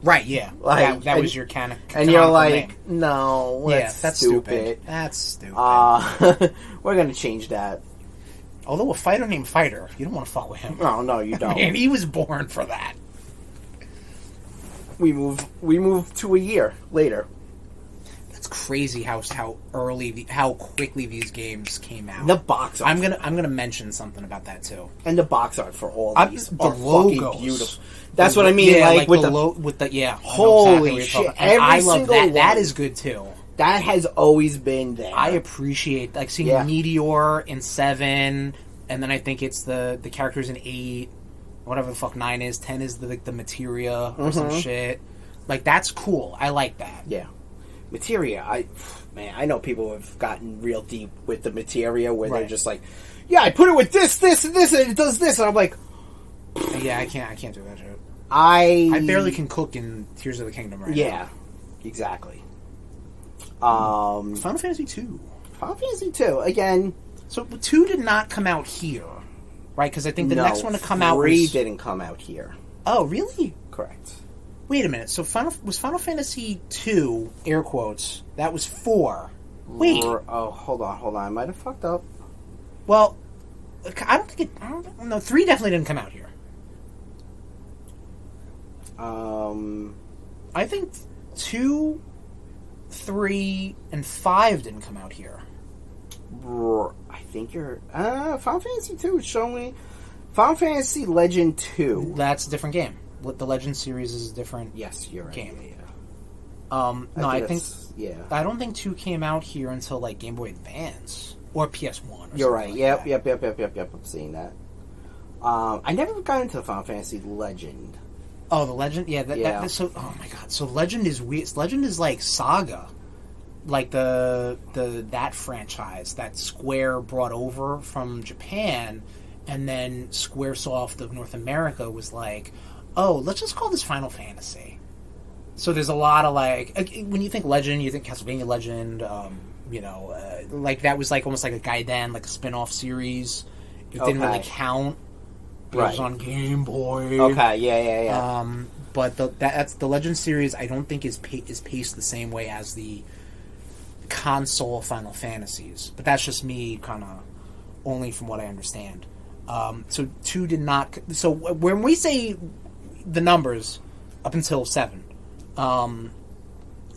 Right, yeah. Like, that was your canon. And you're like, name. no, that's stupid. That's stupid. We're going to change that. Although a fighter named Fighter, you don't want to fuck with him. Oh, no, you don't. And he was born for that. We move to a year later. That's crazy how quickly these games came out. The box art. I'm gonna mention something about that too. And the box art for all these the are logos. fucking beautiful. That's what I mean. Yeah, like with holy shit! And I love single that. one. That is good too. That has always been there. I appreciate seeing Meteor in 7, and then I think it's the characters in 8, whatever the fuck 9 is. 10 is the Materia or some shit. Like, that's cool. I like that. Yeah. Materia, I know people have gotten real deep with the Materia where they're just like, yeah, I put it with this, and this, and it does this, and I'm like, yeah, I can't do that shit. I barely can cook in Tears of the Kingdom right now. Yeah, exactly. Final Fantasy 2. Final Fantasy 2, again. So 2 did not come out here, right? Because I think the next one to come out was... 3 didn't come out here. Oh, really? Correct. Wait a minute. So was Final Fantasy 2, air quotes, that was 4. Wait. Hold on. I might have fucked up. Well, I don't think it... No, 3 definitely didn't come out here. I think 2, 3, and 5 didn't come out here. I think you're... Final Fantasy 2 is showing... Final Fantasy Legend 2. That's a different game. The Legend series is a different you're right. game. Yeah. I think... Yeah. I don't think 2 came out here until, like, Game Boy Advance. Or PS1. You're right. Like Yep. I'm seeing that. I never got into the Final Fantasy Legend. Oh, the Legend? Yeah. Oh, my God. So Legend is weird. Legend is like Saga. Like that franchise that Square brought over from Japan, and then Squaresoft of North America was like, oh, let's just call this Final Fantasy. So there's a lot of, like, when you think Legend, you think Castlevania Legend, like that was like almost like a Gaiden, like a spin-off series. It didn't really count. It was on Game Boy. Okay, yeah. But that's the Legend series. I don't think is paced the same way as the console Final Fantasies. But that's just me, kind of, only from what I understand. So 2 did not. So when we say the numbers up until 7,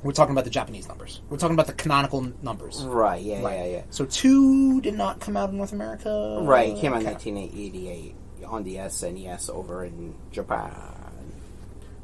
we're talking about the Japanese numbers. We're talking about the canonical numbers. Right. Yeah. So 2 did not come out in North America. Right. It came out in 1988 on the SNES over in Japan,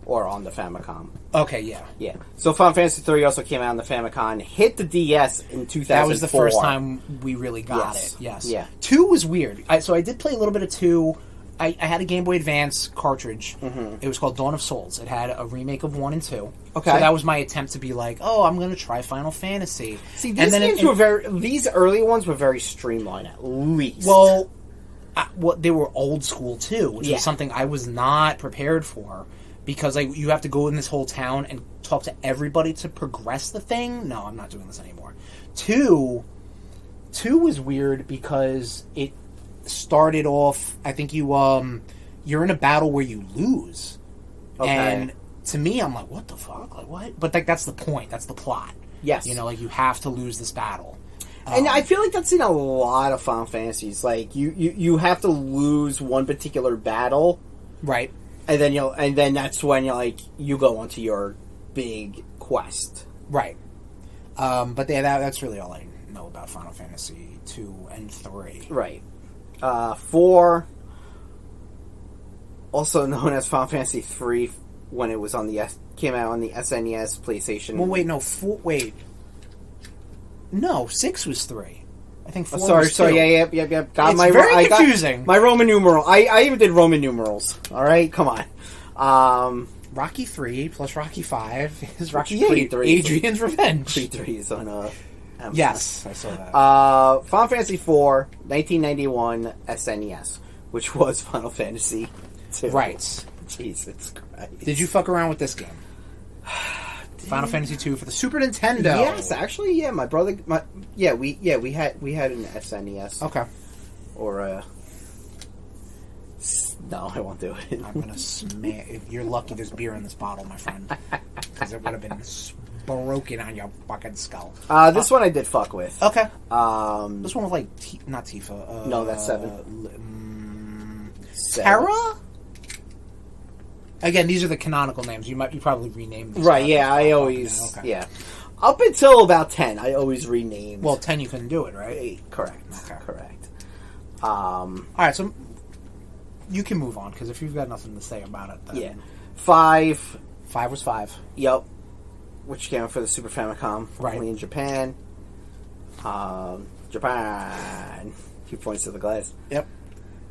or on the Famicom. Okay. Yeah. Yeah. So Final Fantasy 3 also came out on the Famicom. Hit the DS in 2004. That was the first time we really got it. Yes. Yeah. 2 was weird. So I did play a little bit of 2. I had a Game Boy Advance cartridge. Mm-hmm. It was called Dawn of Souls. It had a remake of 1 and 2. Okay. So that was my attempt to be like, oh, I'm going to try Final Fantasy. See, these games were these early ones were very streamlined, at least. Well, they were old school too, which was something I was not prepared for. Because you have to go in this whole town and talk to everybody to progress the thing. No, I'm not doing this anymore. 2 was weird because it started off. I think you're in a battle where you lose, and to me, I'm like, what the fuck? Like what? But that's the point. That's the plot. Yes, like you have to lose this battle. And I feel like that's in a lot of Final Fantasies. Like you have to lose one particular battle, right? And then that's when you go onto your big quest. Right. But that's really all I know about Final Fantasy 2 and 3. Right. 4, also known as Final Fantasy 3, when it was came out on the SNES, PlayStation. Well, wait, no, 4. Wait. No, 6 was 3. I think 4 was 2. Sorry, yeah. It's very confusing. My Roman numeral. I even did Roman numerals. All right, come on. Rocky 3 plus Rocky 5 is Rocky 3. Adrian's Revenge. Rocky 3 is on Amazon. Yes, I saw that. Final Fantasy 4, 1991 SNES, which was Final Fantasy 2. Right. Jesus Christ. Did you fuck around with this game? Final Fantasy 2 for the Super Nintendo. Yes, actually, yeah. My brother, we had an SNES. Okay. Or no, I won't do it. I'm gonna smash. If you're lucky, there's beer in this bottle, my friend, because it would have been broken on your fucking skull. This one I did fuck with. Okay. This one was like not Tifa. No, that's 7. Terra. Again, these are the canonical names. You probably renamed these. Right, yeah, I always... Okay. Yeah. Up until about 10, I always renamed. Well, 10 you couldn't do it, right? 8, correct. Okay. Correct. Alright, so you can move on, because if you've got nothing to say about it, then... Yeah. 5. 5 was 5. Yep. Which came out for the Super Famicom. Right. Only in Japan. Japan. 2 points to the glass. Yep.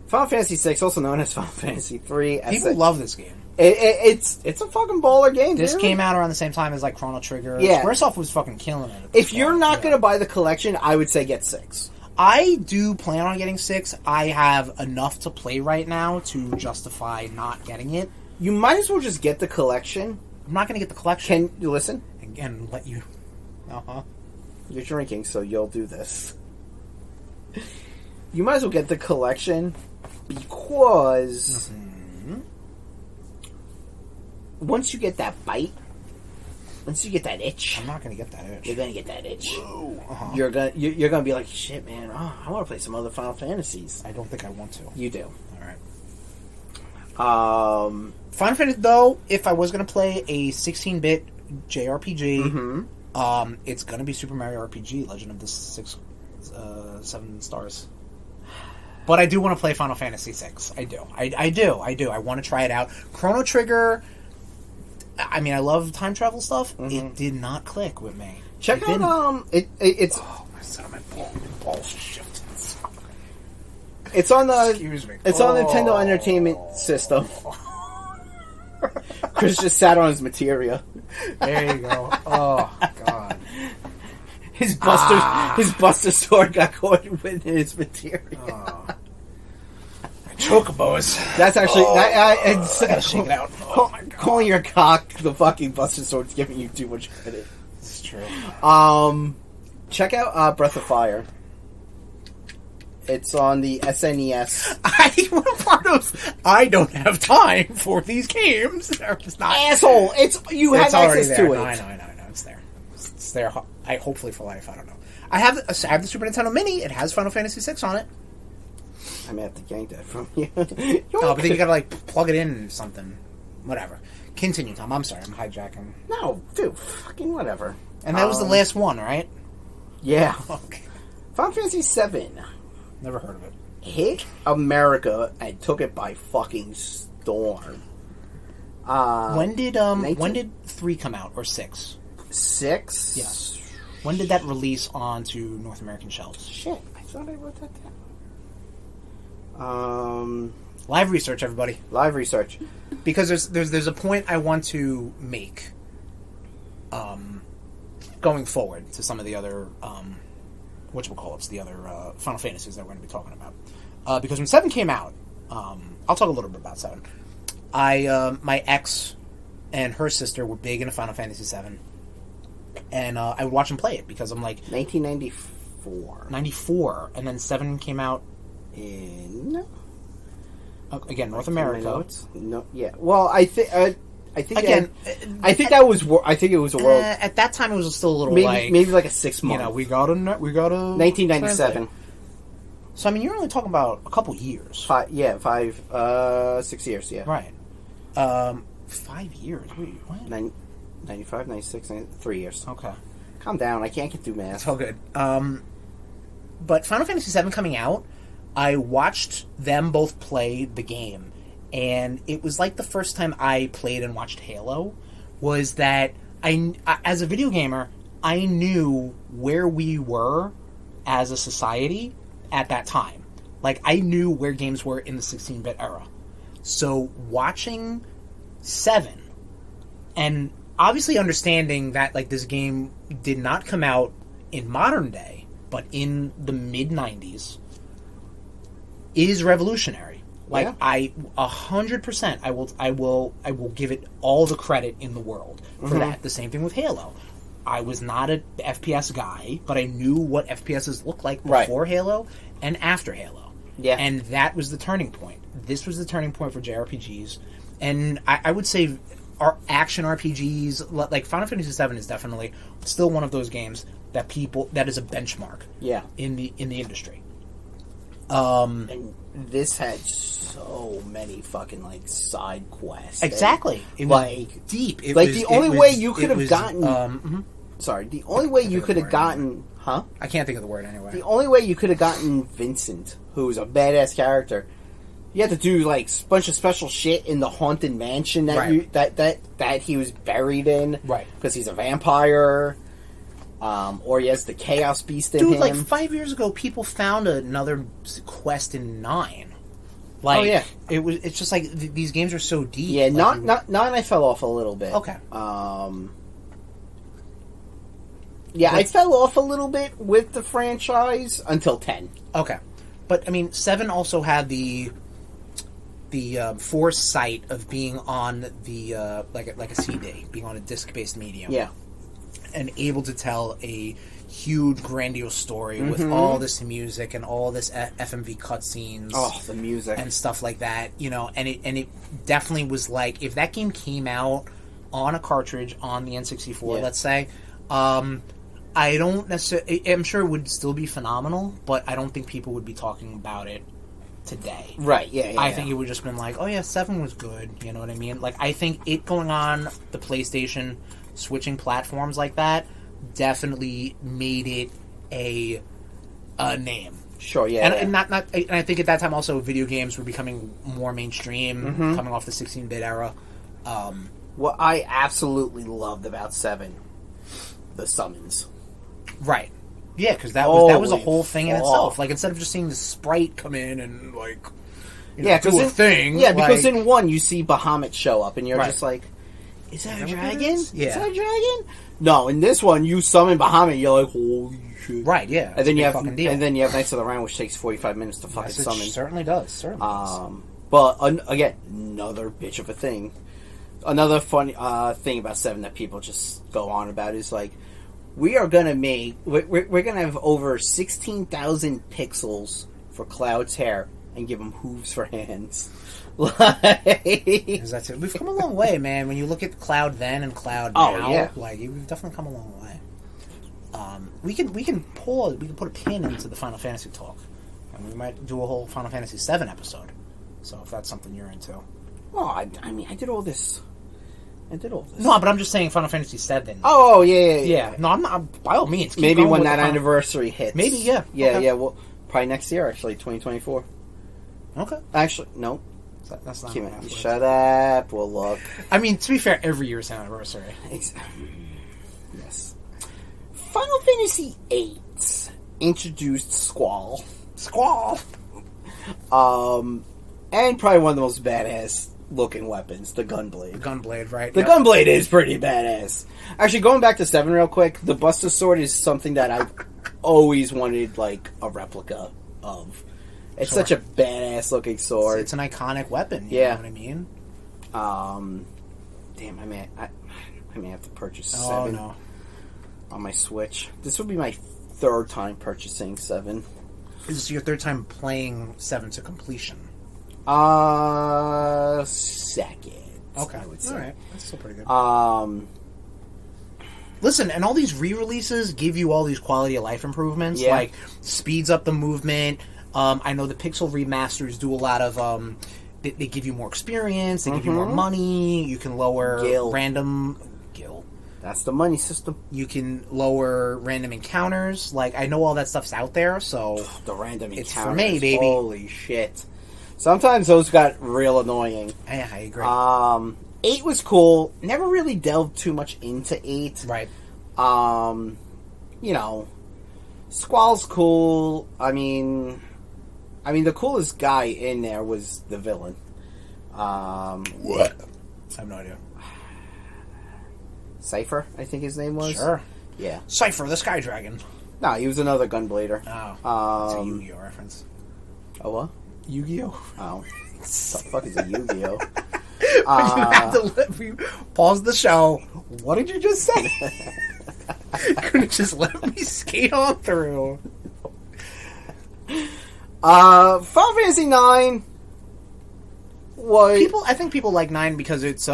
Final Fantasy 6, also known as Final Fantasy 3. People love this game. It's a fucking baller game. This came out around the same time as like Chrono Trigger. Yeah. Squaresoft was fucking killing it. If you're not going to buy the collection, I would say get 6. I do plan on getting 6. I have enough to play right now to justify not getting it. You might as well just get the collection. I'm not going to get the collection. Can you listen? And let you... Uh-huh. You're drinking, so you'll do this. You might as well get the collection because... Mm-hmm. Once you get that bite, once you get that itch, I'm not gonna get that itch. You're gonna get that itch. Uh-huh. You're gonna be like, shit, man. Oh, I want to play some other Final Fantasies. I don't think I want to. You do. All right. Final Fantasy, though, if I was gonna play a 16-bit JRPG, mm-hmm. It's gonna be Super Mario RPG: Legend of the Six 7 stars. But I do want to play Final Fantasy VI. I do. I do. I want to try it out. Chrono Trigger, I mean, I love time travel stuff. It did not click with me. Check out, it's... Oh, my son, my balls shifted. It's on the... Excuse me. It's on Nintendo Entertainment System. Chris just sat on his materia. There you go. Oh, God. His Buster Sword got caught within his materia. Chocobos. That's actually... Shake it out. Oh, my God. Calling your cock the fucking Buster Sword's giving you too much credit. It's true. Check out Breath of Fire. It's on the SNES. I don't have time for these games. It's not Asshole! You have access to it. I know. It's there. It's there. Hopefully for life. I don't know. I have the Super Nintendo Mini. It has Final Fantasy VI on it. I may have to gank that from you. No, but then you gotta plug it in or something. Whatever. Continue, Tom. I'm sorry. I'm hijacking. No, dude. Fucking whatever. And that was the last one, right? Yeah. Okay. Final Fantasy VII. Never heard of it. Hit America and took it by fucking storm. When did 3 come out, or 6? 6? Yes. When did that release onto North American shelves? Shit, I thought I wrote that down. Live research, everybody. Live research. Because there's a point I want to make going forward to some of the other whatchamacallits, the other Final Fantasies that we're going to be talking about. Because when 7 came out, I'll talk a little bit about 7. My ex and her sister were big into Final Fantasy 7. And I would watch them play it because I'm like... 1994. 94. And then 7 came out in... again, North America. No, yeah. Well, I think again, I think it was a world. At that time, it was still a little maybe like a 6 month. You know, we got a 1997. So I mean, you're only talking about a couple years. 6 years. Yeah. Right. 5 years. Wait, what? 95, 96, 3 years. Okay. Calm down. I can't do math. It's all good. But Final Fantasy VII coming out, I watched them both play the game. And it was like the first time I played and watched Halo, was that I as a video gamer, I knew where we were as a society at that time. Like, I knew where games were in the 16-bit era. So, watching 7, and obviously understanding that, like, this game did not come out in modern day, but in the mid-90s, is revolutionary. Like, yeah. 100%, I will give it all the credit in the world for that. The same thing with Halo. I was not an FPS guy, but I knew what FPSs looked like before Halo and after Halo. Yeah. And that was the turning point. This was the turning point for JRPGs. And I would say our action RPGs, like Final Fantasy VII is definitely still one of those games that is a benchmark in the industry. And this had so many fucking like side quests. Exactly. It was deep. The only way you could have gotten Sorry, the only way you could have gotten I can't think of the word anyway. The only way you could have gotten Vincent, who's a badass character, you had to do like a bunch of special shit in the haunted mansion that he was buried in. Right. Because he's a vampire. Or he has the Chaos Beast in him. Dude, like 5 years ago, people found another quest in 9. Like, oh yeah, it's just like these games are so deep. Yeah, like, 9 I fell off a little bit. Okay. Yeah, I fell off a little bit with the franchise until 10. Okay, but I mean, 7 also had the foresight of being on the like a CD, being on a disc-based medium. Yeah. And able to tell a huge, grandiose story with all this music and all this FMV cutscenes. Oh, the music and stuff like that, you know. And it definitely was like, if that game came out on a cartridge on the N64, let's say, I don't necessarily. I'm sure it would still be phenomenal, but I don't think people would be talking about it today. Right? Yeah. I think it would just been like, oh yeah, 7 was good. You know what I mean? Like, I think it going on the PlayStation, switching platforms like that, definitely made it a name. Sure, yeah. And I think at that time also video games were becoming more mainstream, coming off the 16-bit era. What I absolutely loved about 7, the summons. Right. Yeah, because that was a Holy whole thing in fuck. itself. Like, instead of just seeing the sprite come in and, like, do a thing. Yeah, because like, in 1, you see Bahamut show up, and you're Right. just like, is that a Is that what dragon? that is? Yeah. Is that a dragon? No, in this one, you summon Bahamut, you're like, holy shit. Right, yeah. And then you have fucking deal. Knights of the Round, which takes 45 minutes to fucking Yes, it summon. certainly does. But again, another bitch of a thing. Another funny thing about 7 that people just go on about is like, we're gonna have over 16,000 pixels for Cloud's hair and give him hooves for hands. That's it. We've come a long way, man. When you look at Cloud then and Cloud now, like we've definitely come a long way. We can put a pin into the Final Fantasy talk, and we might do a whole Final Fantasy VII episode. So if that's something you're into. Oh, I mean, I did all this. No, but I'm just saying Final Fantasy VII. Oh, yeah. No, I'm not. By all means, keep maybe going when with that the anniversary hits. Maybe, yeah. Yeah, Okay. yeah. Well, probably next year, actually, 2024. Okay. Actually, no. That's not. Shut up. We'll look. I mean, to be fair, every year is an anniversary. Yes. Final Fantasy VIII introduced Squall. And probably one of the most badass looking weapons, the Gunblade. Gunblade, right? The Gunblade is pretty badass. Actually, going back to 7 real quick, the Buster Sword is something that I've always wanted, like, a replica of. It's such a badass looking sword. It's an iconic weapon. You know what I mean? Damn, I may have to purchase 7 on my Switch. This would be my 3rd time purchasing 7. Is this your 3rd time playing 7 to completion? 2nd. Okay. I would say. Alright. That's still pretty good. Listen, and all these re-releases give you all these quality of life improvements, like speeds up the movement. I know the Pixel remasters do a lot of. They give you more experience. They give you more money. You can lower random. That's the money system. You can lower random encounters. Like, I know all that stuff's out there, so the random encounters. It's for me, baby. Holy shit! Sometimes those got real annoying. Yeah, I agree. 8 was cool. Never really delved too much into 8. Right. You know, Squall's cool. I mean, the coolest guy in there was the villain. What? I have no idea. Cypher, I think his name was. Sure. Yeah. Cypher, the Sky Dragon. No, he was another Gunblader. Oh. It's a Yu-Gi-Oh reference. Oh, what? Yu-Gi-Oh. Oh. What the fuck is a Yu-Gi-Oh? You have to let me pause the show. What did you just say? Couldn't just let me skate on through. Final Fantasy 9 was... I think people like 9 because it's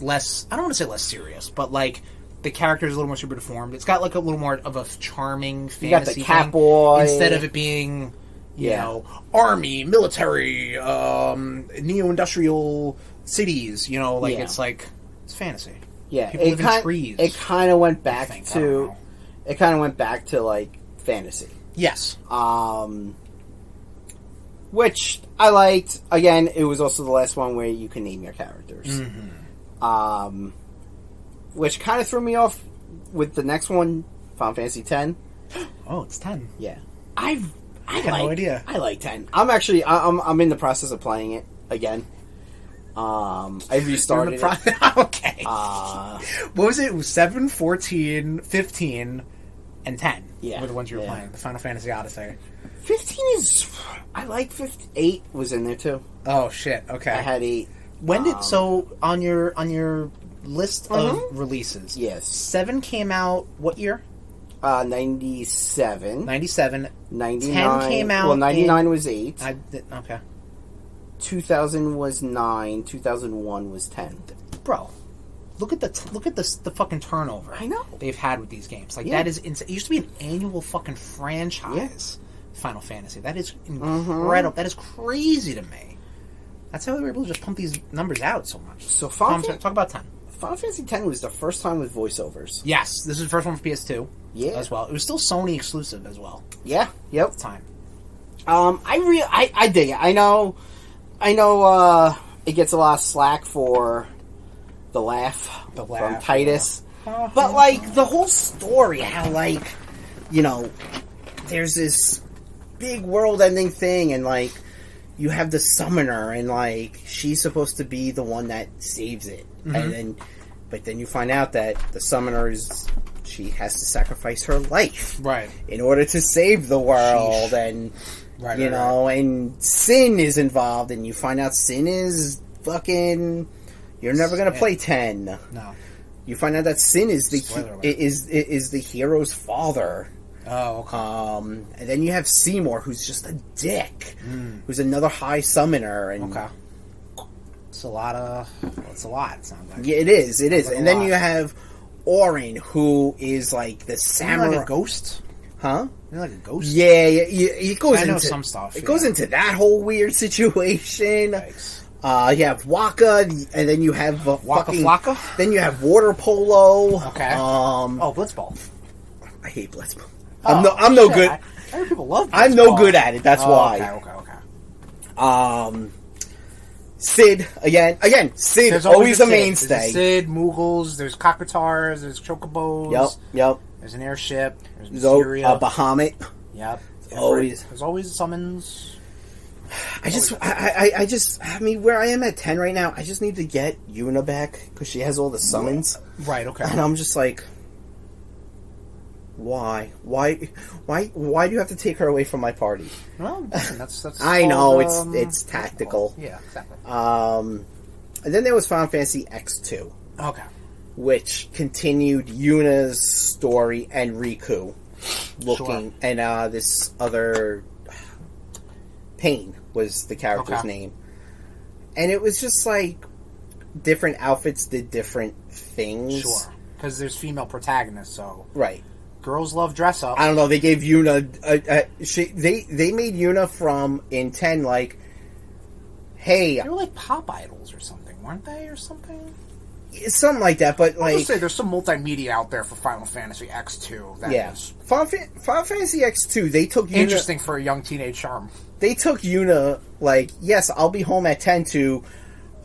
less, I don't want to say less serious, but like the character is a little more super deformed. It's got like a little more of a charming fantasy. You got the Catboy. Instead of it being, you know, army, military, neo-industrial cities, you know, like it's like, it's fantasy. Yeah, People live in trees. It kind of went back to... It kind of went back to, like, fantasy. Yes. Which I liked. Again, it was also the last one where you can name your characters. Mm-hmm. Which kind of threw me off with the next one, Final Fantasy X. Oh, it's 10. Yeah. I had no idea. I like 10. I'm actually... I'm in the process of playing it again. I restarted it. Okay. What was it? It was 7, 14, 15, and 10. Yeah. Were the ones you were playing. The Final Fantasy Odyssey. 15 is... I like 15. 8 was in there, too. Oh, shit. Okay. I had 8. When did... So, on your list of releases... Yes. 7 came out... What year? 97. 97. 99. 10 came out... Well, 99 was 8. Okay. 2000 was 9. 2001 was 10. Bro, look at the fucking turnover. I know they've had with these games. Like that is insane. It used to be an annual fucking franchise. Final Fantasy. That is incredible. That is crazy to me. That's how they were able to just pump these numbers out so much. So talk about 10. Final Fantasy X was the first time with voiceovers. Yes, this is the first one for PS2. as well. It was still Sony exclusive as well. Yeah. Yep. At the time. I dig it. I know. It gets a lot of slack for the laugh from Titus, but like the whole story, how like there's this big world-ending thing, and like you have the summoner, and like she's supposed to be the one that saves it, and then you find out that the summoner she has to sacrifice her life in order to save the world. And and Sin is involved, and you find out Sin is fucking. You're never gonna play 10. No. You find out that Sin is the hero's father. Oh, okay. And then you have Seymour, who's just a dick, who's another high summoner. And it's a lot. It sounds like. Yeah, it is. It is. And then you have Orin, who is like the samurai. Like a ghost. Huh? You're like a ghost? Yeah, it goes I know into some stuff. It goes into that whole weird situation. Thanks. You have Waka, and then you have Waka Flocka? Then you have water polo. Okay. Blitzball. I hate Blitzball. Oh, I'm no good. I heard people love Blitzball. I'm no good at it. That's why. Okay. Sid again. Sid There's always a Sid. mainstay. There's Sid, Moogles. There's Cockatars. There's Chocobos. Yep. There's an airship. There's Materia. Bahamut. Yep. There's always summons. I mean, where I am at 10 right now, I just need to get Yuna back because she has all the summons. Right. Okay. And I'm just like, why do you have to take her away from my party? Well, listen, that's. I know it's tactical. Yeah, exactly. And then there was Final Fantasy X2. Okay. Which continued Yuna's story and Riku looking, and this other Pain was the character's name, and it was just like different outfits did different things. Sure, because there's female protagonists, so right. Girls love dress up. I don't know. They gave Yuna they made Yuna from in 10 like, hey, they were like pop idols or something, weren't they, or something? Something like that, but like... I'll just say there's some multimedia out there for Final Fantasy X2. That is Final Fantasy X2, they took Yuna... Interesting for a young teenage charm. They took Yuna, like, yes, I'll be home at 10 to...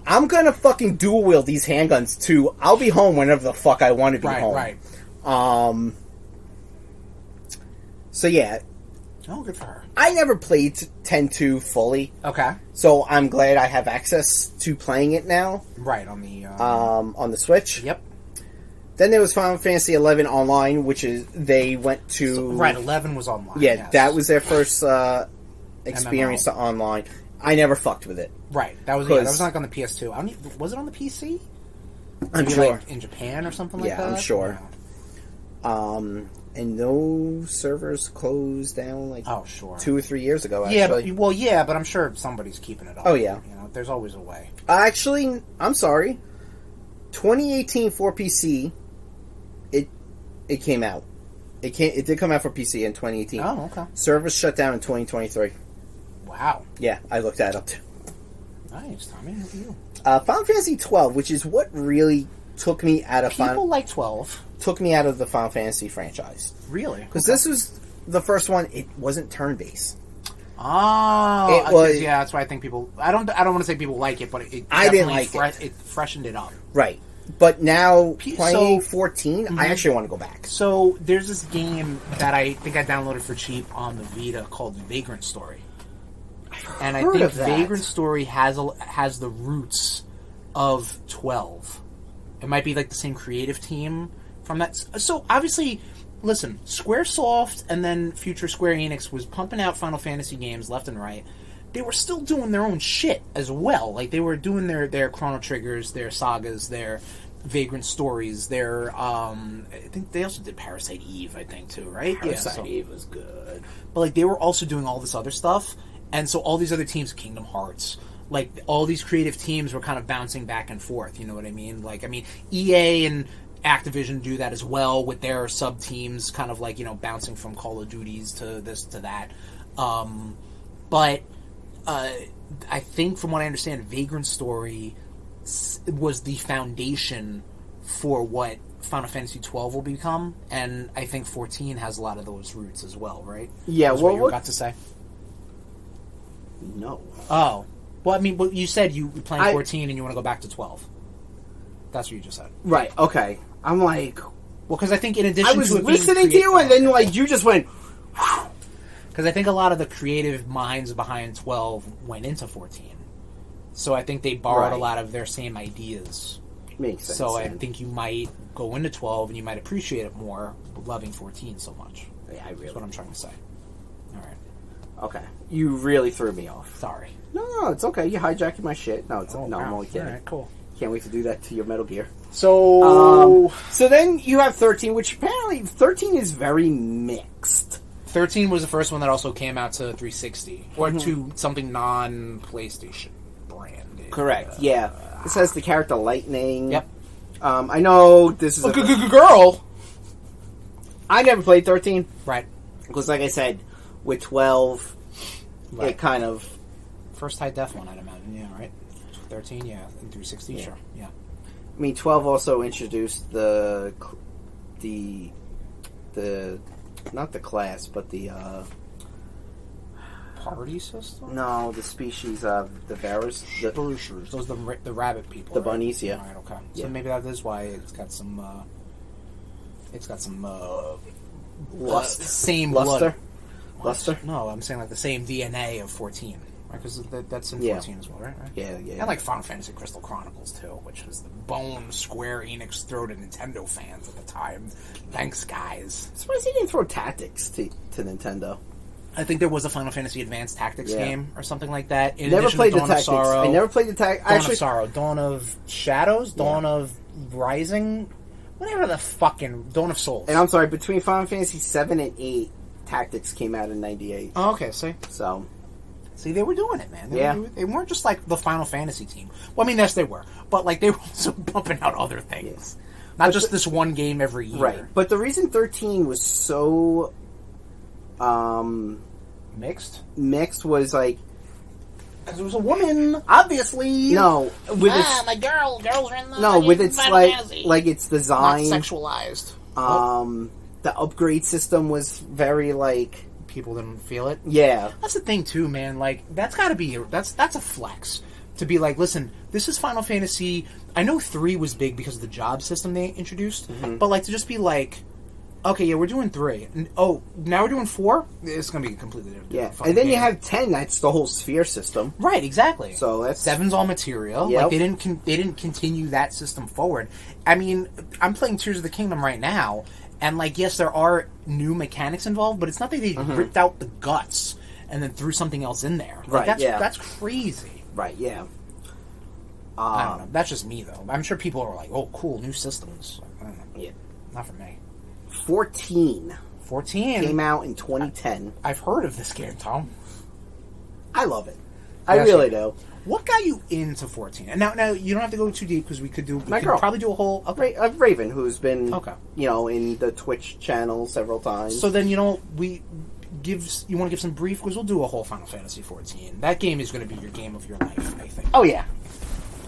I'm gonna fucking dual wield these handguns to... I'll be home whenever the fuck I want to be home. Right. So, yeah. Oh, good for her. I never played 10-2 fully. Okay. So I'm glad I have access to playing it now. Right, on the Switch. Yep. Then there was Final Fantasy 11 Online, which is they went to 11 was online. Yeah, yes. that was their first experience to online. I never fucked with it. Right, that was like on the PS2. Was it on the PC? I'm sure, like in Japan or something like that. Yeah, I'm sure. Yeah. And those servers closed down like 2 or 3 years ago. Actually. But I'm sure somebody's keeping it up. Oh yeah, there's always a way. Actually, I'm sorry. 2018 for PC, it came out. It did come out for PC in 2018. Oh, okay. Servers shut down in 2023. Wow. Yeah, I looked that up too. Nice, Tommy. Look at you. Final Fantasy 12, which is what really took me out of People like 12. Took me out of the Final Fantasy franchise. Really? Because this was the first one. It wasn't turn-based. Oh, it was. Yeah, that's why I think people. I don't want to say people like it, but I didn't like it. It freshened it up. Right. But now playing 14, I actually want to go back. So there's this game that I think I downloaded for cheap on the Vita called Vagrant Story, and I think Vagrant Story has the roots of 12. It might be like the same creative team from that. So obviously, listen, Squaresoft and then future Square Enix was pumping out Final Fantasy games left and right. They were still doing their own shit as well. Like they were doing their Chrono Triggers, their Sagas, their Vagrant Stories, their I think they also did Parasite Eve, I think too, right? Parasite Eve was good. But like they were also doing all this other stuff, and so all these other teams, Kingdom Hearts, like all these creative teams were kind of bouncing back and forth. You know what I mean? Like EA and Activision do that as well with their sub teams, kind of like bouncing from Call of Duties to this to that. But I think, from what I understand, Vagrant Story was the foundation for what Final Fantasy 12 will become, and I think 14 has a lot of those roots as well, right? Yeah, That's what you were about to say? No. Oh. Well, I mean, you said you were playing 14 and you want to go back to 12. That's what you just said. Right, okay. I'm like... Well, because I think in addition to I was it listening to you, and then, like, you just went... Because I think a lot of the creative minds behind 12 went into 14. So I think they borrowed a lot of their same ideas. Makes sense. So I think you might go into 12 and you might appreciate it more, loving 14 so much. Yeah, That's what I'm trying to say. All right. Okay. You really threw me off. Sorry. No, it's okay. You hijacking my shit. No, I'm only kidding. All right, cool. Can't wait to do that to your Metal Gear. So... so then you have 13, which apparently 13 is very mixed. 13 was the first one that also came out to 360. Or to something non-PlayStation branded. Correct, yeah. This has the character Lightning. Yep. I know this is a girl! I never played 13. Right. Because like I said, with 12, it kind of... First high def one, I'd imagine. Yeah, right? 13, yeah. And 360, sure. Yeah. I mean, 12 also introduced the not the class, but the party system. No, the species of the Varus, the Brushers. Those are the rabbit people. The bunnies, yeah. All right, okay. So maybe that is why it's got some. Lust. Same luster. Blood. Luster. No, I'm saying like the same DNA of 14. Because that's in 14 as well, right? Yeah. And like Final Fantasy Crystal Chronicles too, which was the bone Square Enix throw to Nintendo fans at the time. Thanks, guys. I'm surprised they didn't throw Tactics to Nintendo. I think there was a Final Fantasy Advanced Tactics game or something like that. Never played the Tactics. I never played the Tactics. Dawn of Sorrow, Dawn of Shadows, Dawn of Rising, whatever the fucking Dawn of Souls. And I'm sorry, between Final Fantasy 7 and 8, Tactics came out in 98. Oh, okay, See, they were doing it, man. They weren't just like the Final Fantasy team. Well, I mean, yes, they were. But, like, they were also pumping out other things. Not just this one game every year. Right. But the reason 13 was so... Mixed was, like... Because it was a woman, obviously. No. With my girls are in the... No, with its, Fantasy. like its design... Not sexualized. The upgrade system was very, like... People didn't feel it. Yeah, that's the thing too, man. Like that's got to be that's a flex to be like, listen, this is Final Fantasy. I know 3 was big because of the job system they introduced, but like to just be like, okay, yeah, we're doing 3. And, now we're doing 4. It's gonna be completely different. Yeah, and then you have 10. That's the whole sphere system. Right, exactly. So that's 7's all Materia. Yep. Like they didn't continue that system forward. I mean, I'm playing Tears of the Kingdom right now. And, like, yes, there are new mechanics involved, but it's not that they ripped out the guts and then threw something else in there. Like, right, that's crazy. Right, yeah. I don't know. That's just me, though. I'm sure people are like, oh, cool, new systems. I don't know. Yeah. Not for me. 14 came out in 2010. I've heard of this game, Tom. I love it. I really do. What got you into 14? And now you don't have to go too deep because we could girl. probably do a whole... Raven, who's been, in the Twitch channel several times. So then, you want to give some brief, because we'll do a whole Final Fantasy 14. That game is going to be your game of your life, I think. Oh, yeah.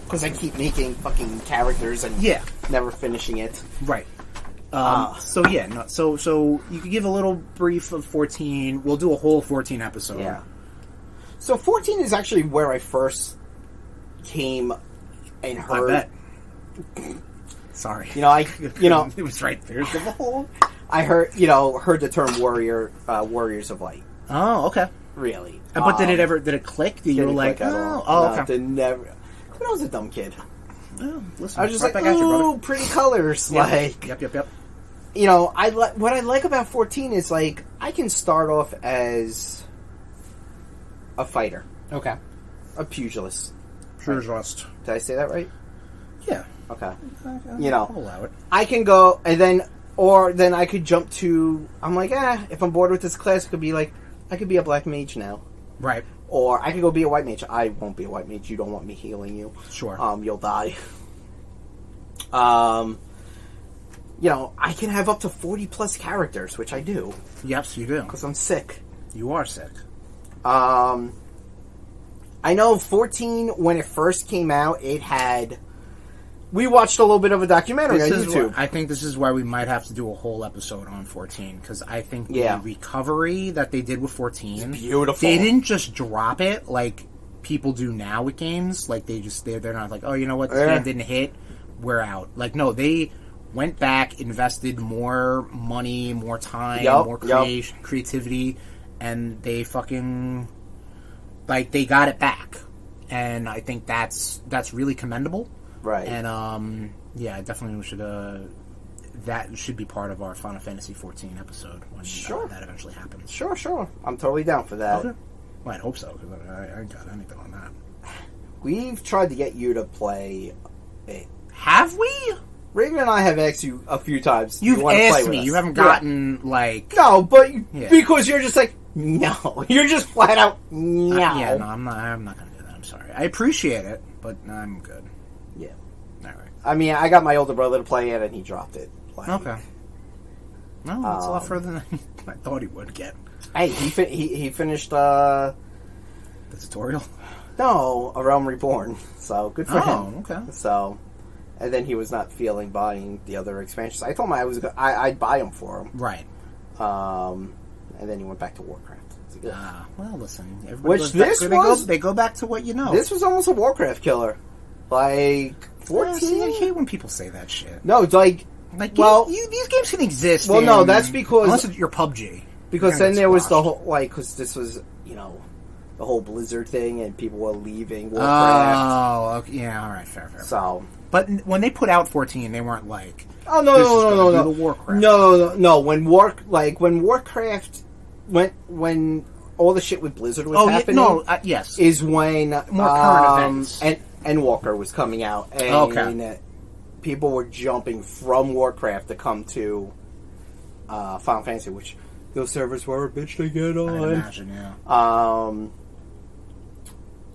Because I keep making fucking characters and never finishing it. Right. So you could give a little brief of 14. We'll do a whole 14 episode. Yeah. So 14 is actually where I first came and heard. I bet. Sorry. It was right there. The whole. I heard the term warriors of light. Oh, okay. Really. But did it click? You were like, okay. It never. But I was a dumb kid. Oh, listen, I was just ooh, pretty colors. Yep. Like, yep. What I like about 14 is like I can start off as a fighter. Okay. A pugilist. Pugilist. Did I say that right? Yeah. Okay. I'll allow it. I can go and then I could jump to. I'm like, if I'm bored with this class, it could be like I could be a black mage now. Right. Or I could go be a white mage. I won't be a white mage. You don't want me healing you. Sure. You'll die. I can have up to 40 plus characters, which I do. Yes, you do. Because I'm sick. You are sick. I know 14, when it first came out, it had we watched a little bit of a documentary on YouTube. I think this is why we might have to do a whole episode on 14, because I think the recovery that they did with 14, it's beautiful. They didn't just drop it like people do now with games. Like they're not like, oh, you know what, this game didn't hit, we're out. Like, no, they went back, invested more money, more time, more creativity, and they fucking they got it back. And I think that's really commendable. Right. And definitely we should that should be part of our Final Fantasy 14 episode when that eventually happens. Sure. I'm totally down for that. Okay. Well, I'd hope so, because I ain't got anything on that. We've tried to get you to play it. Have we? Reagan and I have asked you a few times. You've asked me. You haven't gotten, No, but because you're just like, no. You're just flat out, no. No, I'm not going to do that. I'm sorry. I appreciate it, but I'm good. Yeah. All right. I mean, I got my older brother to play it, and he dropped it. Okay. No, that's a lot further than I thought he would get. Hey, he finished, the tutorial? No, A Realm Reborn. So, good for him. Oh, okay. So, and then he was not feeling buying the other expansions. I told him I'd buy them for him. Right. And then he went back to Warcraft. Well, listen. They go back to what you know. This was almost a Warcraft killer. 14? I hate when people say that shit. No, it's these games can exist. Well, no, that's because unless you're PUBG. Because then there was the whole because this was the whole Blizzard thing and people were leaving Warcraft. Oh, okay. Yeah, all right, fair. So, but when they put out 14, they weren't like, oh no, the Warcraft. No. When Warcraft when all the shit with Blizzard was happening, yes, is when more current events and Walker was coming out, and people were jumping from Warcraft to come to Final Fantasy, which those servers were a bitch to get on. I imagine, yeah.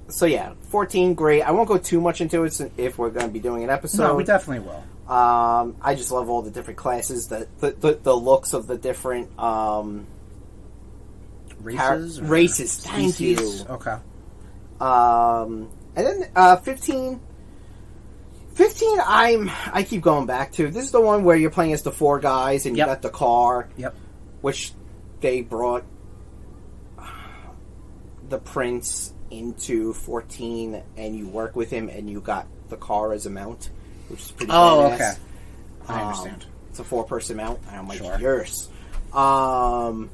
So yeah, 14, great. I won't go too much into it if we're going to be doing an episode. No, we definitely will. I just love all the different classes, the looks of the different races. Races, thank you. Okay. And then 15. 15, I keep going back to. This is the one where you're playing as the four guys and you got the car. Yep. Which they brought the prince into 14, and you work with him, and you got the car as a mount, which is pretty badass. Okay. I understand. It's a 4-person mount, and I'm like, sure. Yours. But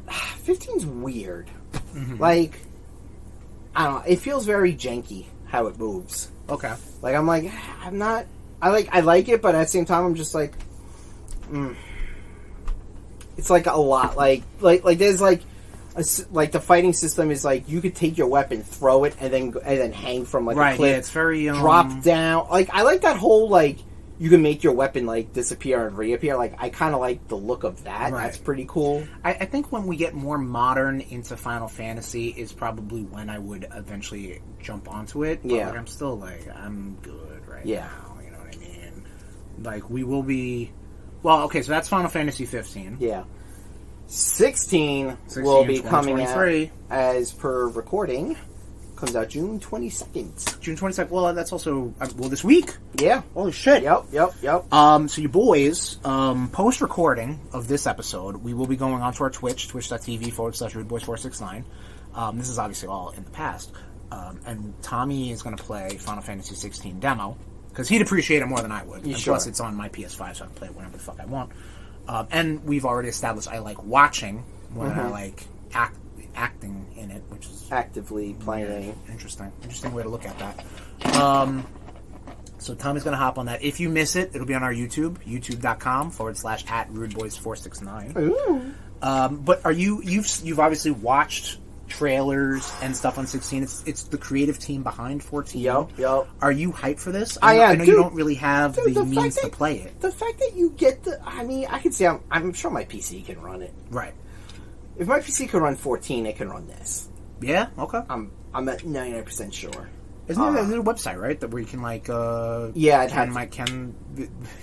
15's weird. Mm-hmm. I don't know. It feels very janky how it moves. Okay. I'm like, I'm not. I like it, but at the same time, I'm just like, It's like a lot. Like there's the fighting system is like you could take your weapon, throw it, and then hang from a cliff. Yeah, it's very drop down. I like that whole you can make your weapon disappear and reappear. I kind of like the look of that. Right. That's pretty cool. I think when we get more modern into Final Fantasy is probably when I would eventually jump onto it. But yeah, I'm still I'm good right now. You know what I mean? We will be. Well, okay, so that's Final Fantasy 15. Yeah. 16 will be coming out as per recording. Comes out June 22nd. June 22nd. Well, that's also this week. Yeah. Holy shit. Yep. So you boys, post recording of this episode, we will be going onto our Twitch, twitch.tv/RudeBoyz469. This is obviously all in the past. And Tommy is going to play Final Fantasy 16 demo because he'd appreciate it more than I would. And sure. Plus, it's on my PS5, so I can play it whenever the fuck I want. And we've already established I like watching more than I like acting in it, which is actively playing. Yeah, interesting way to look at that. So Tommy's going to hop on that. If you miss it, it'll be on our YouTube, youtube.com/@RudeBoyz469. Ooh. But you've obviously watched trailers and stuff on 16. It's the creative team behind 14. Yep. Are you hyped for this? I am. I know you don't really have the means to play it. The fact that you get I can see. I'm sure my PC can run it. Right. If my PC can run 14, it can run this. Yeah. Okay. I'm at 99% sure. Isn't there a website, right, that where you can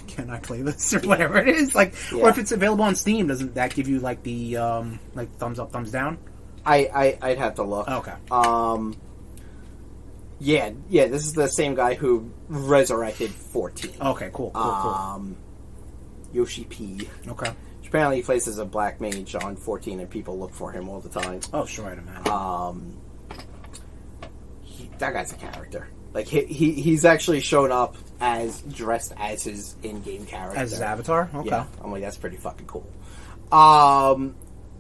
can I play this or whatever it is? Or if it's available on Steam, doesn't that give you the thumbs up, thumbs down? I'd have to look. Okay. Yeah, this is the same guy who resurrected 14. Okay, cool. Yoshi P. Okay. Apparently he plays as a black mage on 14 and people look for him all the time. Oh, sure, I'd imagine. That guy's a character. Like, he's actually shown up dressed as his in-game character. As his avatar? Okay. Yeah, I'm like, that's pretty fucking cool.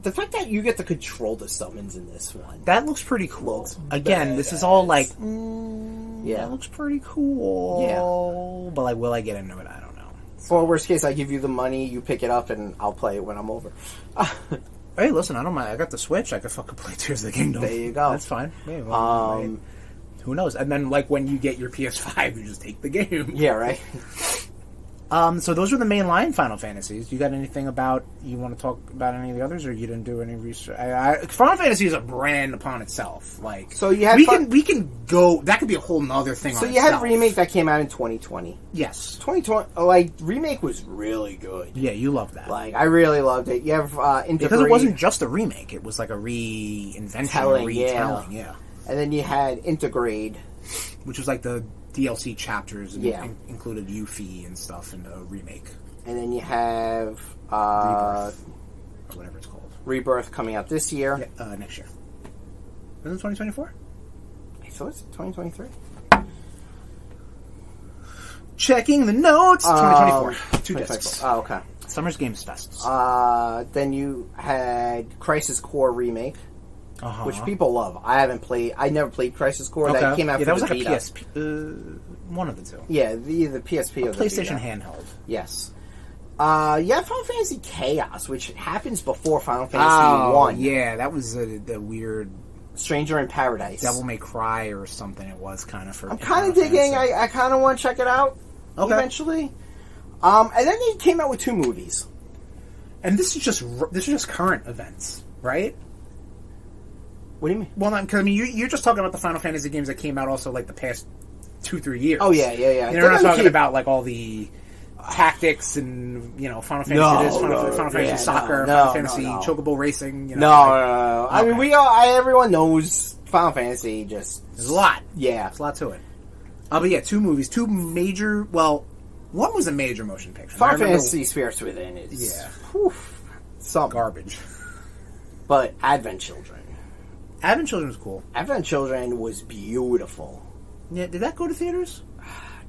The fact that you get to control the summons in this one. That looks pretty cool. Looks Again, this is all like, yeah, that looks pretty cool. Yeah. But like, will I get into it? I don't know. For worst case, I give you the money, you pick it up, and I'll play it when I'm over. Hey, listen, I don't mind. I got the Switch. I could fucking play Tears of the Kingdom. There you go. That's fine. Yeah, well, who knows? And then, like, when you get your PS5, you just take the game. Yeah, right. So those were the mainline Final Fantasies. You got anything about you want to talk about any of the others, or you didn't do any research? Final Fantasy is a brand upon itself. Like, so you had we can go. That could be a whole nother thing. So on you itself. had Remake that came out in 2020. Yes, 2020. Like, Remake was really good. Yeah, you loved that. Like, I really loved it. You have because it wasn't just a remake; it was like a reinvention, a retelling. Yeah. And then you had Intergrade, which was like the DLC chapters and yeah. included Yuffie and stuff in the remake. And then you have Rebirth, or whatever it's called. Rebirth coming out this year. Yeah, next year. Isn't it 2024? I thought it's 2023. Checking the notes. 2024. 2 discs. Oh, okay. Summer's Games Fest. Then you had Crisis Core Remake. Which people love. I never played Crisis Core. Okay. That came out for that was the like Vita. a PSP. One of the two. Yeah, the PSP or the PlayStation Vita. handheld. Yes. You have Final Fantasy Chaos, which happens before Final Fantasy 1. Yeah, that was the weird Stranger in Paradise. Devil May Cry or something. It was kind of for. I'm kind of digging. I kind of want to check it out eventually. And then they came out with 2 movies. And this is just current events, right? What do you mean? Well, because I mean, you're just talking about the Final Fantasy games that came out also like the past 2-3 years. Oh yeah. You're not talking about like all the tactics and Final Fantasy Final Fantasy Soccer, Final Fantasy Chocobo Racing. No. I mean, everyone knows Final Fantasy. Just there's a lot. Yeah, there's a lot to it. But yeah, 2 movies, 2 major. Well, one was a major motion picture. Final Fantasy Spirits Within is some garbage. But Advent Children. Advent Children was cool. Advent Children was beautiful. Yeah, did that go to theaters?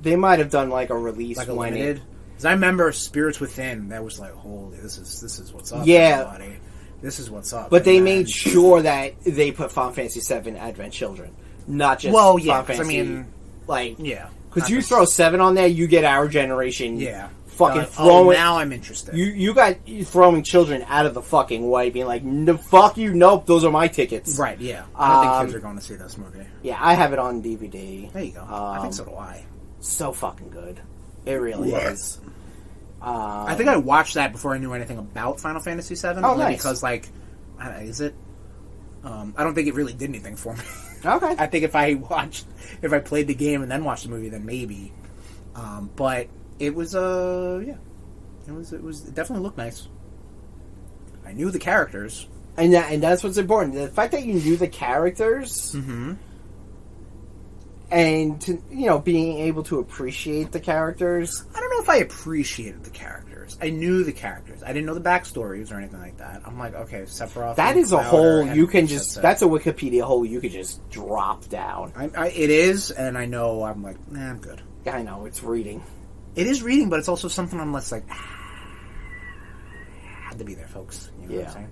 They might have done like a release, like a limited. Because I remember Spirits Within. That was like, holy, this is what's up. Yeah, everybody. This is what's up. But they made sure that they put Final Fantasy VII Advent Children, not just Final Fantasy. I mean, because you throw 7 on there, you get our generation. Yeah. Fucking throwing. Now I'm interested. You got throwing children out of the fucking way, being like, no, "Fuck you, nope, those are my tickets." Right? Yeah, I don't think kids are going to see this movie. Yeah, I have it on DVD. There you go. I think so do I. So fucking good, it really is. I think I watched that before I knew anything about Final Fantasy VII. Oh, nice. Because is it? I don't think it really did anything for me. Okay. I think if I played the game and then watched the movie, then maybe. But. It was it definitely looked nice. I knew the characters, and that's what's important. The fact that you knew the characters, and to, being able to appreciate the characters. I don't know if I appreciated the characters. I knew the characters. I didn't know the backstories or anything like that. I'm like, okay, Sephiroth. That is a hole you can just. That's a Wikipedia hole you could just drop down. It is, and I know. I'm like, I'm good. Yeah, I know it's reading. It is reading, but it's also something I'm less like, had to be there, folks. You know what I'm saying?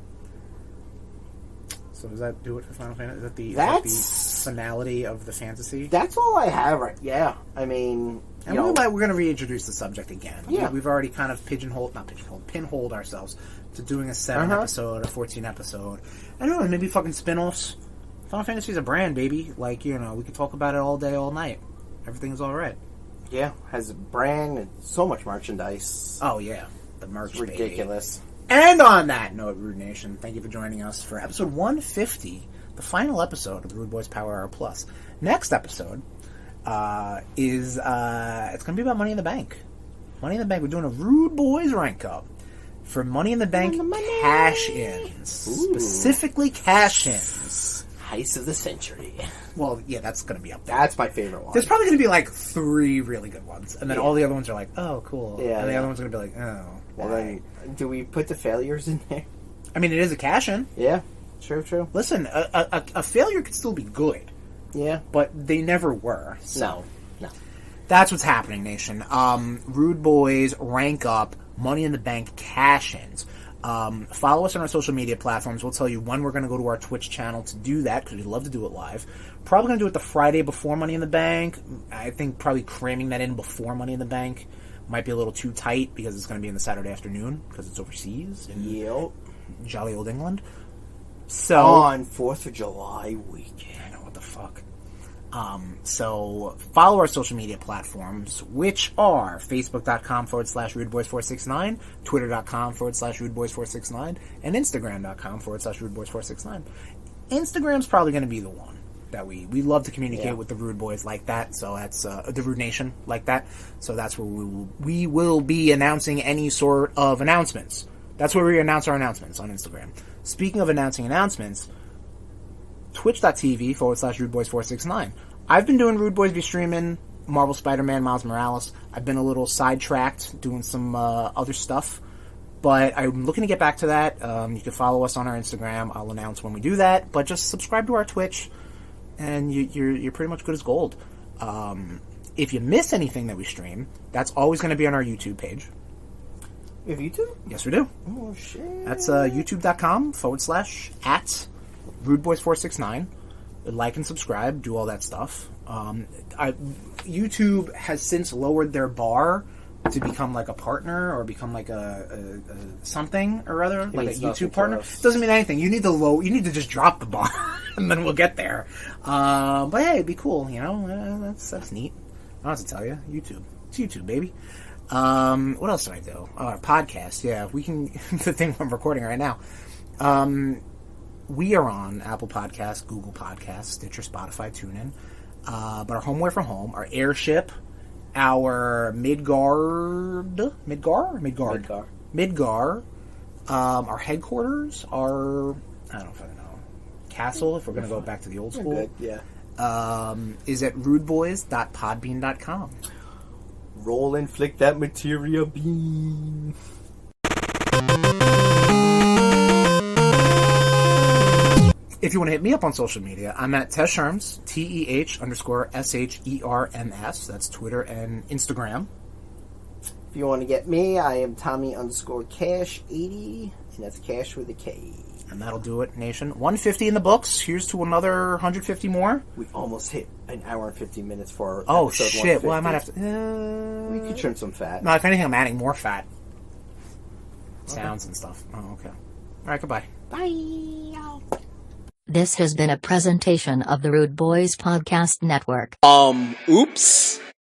So does that do it for Final Fantasy? Is that the finality of the fantasy? That's all I have, right? Yeah. I mean, and we're going to reintroduce the subject again. Yeah. We've already kind of pinholed ourselves to doing a 7 episode, a 14 episode. I don't know, maybe fucking spin-offs. Final Fantasy is a brand, baby. Like, we could talk about it all day, all night. Everything's alright. Yeah, has a brand and so much merchandise. Oh, yeah. The merch, it's ridiculous. Baby. And on that note, RudeNation, thank you for joining us for episode 150, the final episode of the RudeBoyz Power Hour Plus. Next episode is, it's going to be about Money in the Bank. Money in the Bank. We're doing a RudeBoyz rank up for Money in the Bank cash-ins. Specifically cash-ins. heist of the century. Well, yeah, that's going to be up there. That's my favorite one. There's probably going to be like 3 really good ones, and then all the other ones are like, oh, cool. Yeah, and the other ones are going to be like, oh, well, why? then, do we put the failures in there? I mean, it is a cash-in. Yeah, true. Listen, a failure could still be good. Yeah. But they never were. So. No. That's what's happening, Nation. RudeBoyz rank up Money in the Bank cash-ins. Follow us on our social media platforms. We'll tell you when we're going to go to our Twitch channel to do that, because we'd love to do it live. Probably going to do it the Friday before Money in the Bank. I think probably cramming that in before Money in the Bank might be a little too tight, because it's going to be in the Saturday afternoon, because it's overseas in jolly old England. So on 4th of July weekend. I know, what the fuck. So follow our social media platforms, which are facebook.com/RudeBoyz469, twitter.com/RudeBoyz469, and instagram.com/RudeBoyz469. Instagram's probably going to be the one that we love to communicate with the Rude Boys like that, so that's the RudeNation like that, so that's where we will be announcing any sort of announcements. That's where we announce our announcements, on Instagram. Speaking of announcing announcements, twitch.tv/RudeBoyz469. I've been doing Rude Boys be streaming Marvel Spider-Man, Miles Morales. I've been a little sidetracked doing some other stuff, but I'm looking to get back to that. You can follow us on our Instagram. I'll announce when we do that, but just subscribe to our Twitch, and you're pretty much good as gold. If you miss anything that we stream, that's always going to be on our YouTube page. You have YouTube? Yes, we do. Oh, shit. That's youtube.com/@RudeBoyz469. Like and subscribe, do all that stuff. YouTube has since lowered their bar to become like a partner, or become like a something or other, like a YouTube partner. Doesn't mean anything. You need to just drop the bar, and then we'll get there. But hey, it'd be cool, you know. That's neat. I don't have to tell you, YouTube. It's YouTube, baby. What else did I do? Our podcast. Yeah, we can. The thing I'm recording right now. We are on Apple Podcasts, Google Podcasts, Stitcher, Spotify, TuneIn. But our homeware from home, our airship, our Midgar, our headquarters, our, I don't know if I know, castle, if we're going to go back to the old school. Good, yeah. Is at rudeboyz.podbean.com. Roll and flick that materia beam. If you want to hit me up on social media, I'm at Tesherms, TEH_SHERMS. That's Twitter and Instagram. If you want to get me, I am Tommy_Cash80, and that's Cash with a K. And that'll do it, Nation. 150 in the books. Here's to another 150 more. We almost hit an hour and 15 minutes for episode shit. 150. Well, I might have to... we could trim some fat. No, if anything, I'm adding more fat. Sounds and stuff. Oh, okay. All right, goodbye. Bye. This has been a presentation of the Rude Boyz Podcast Network. Oops.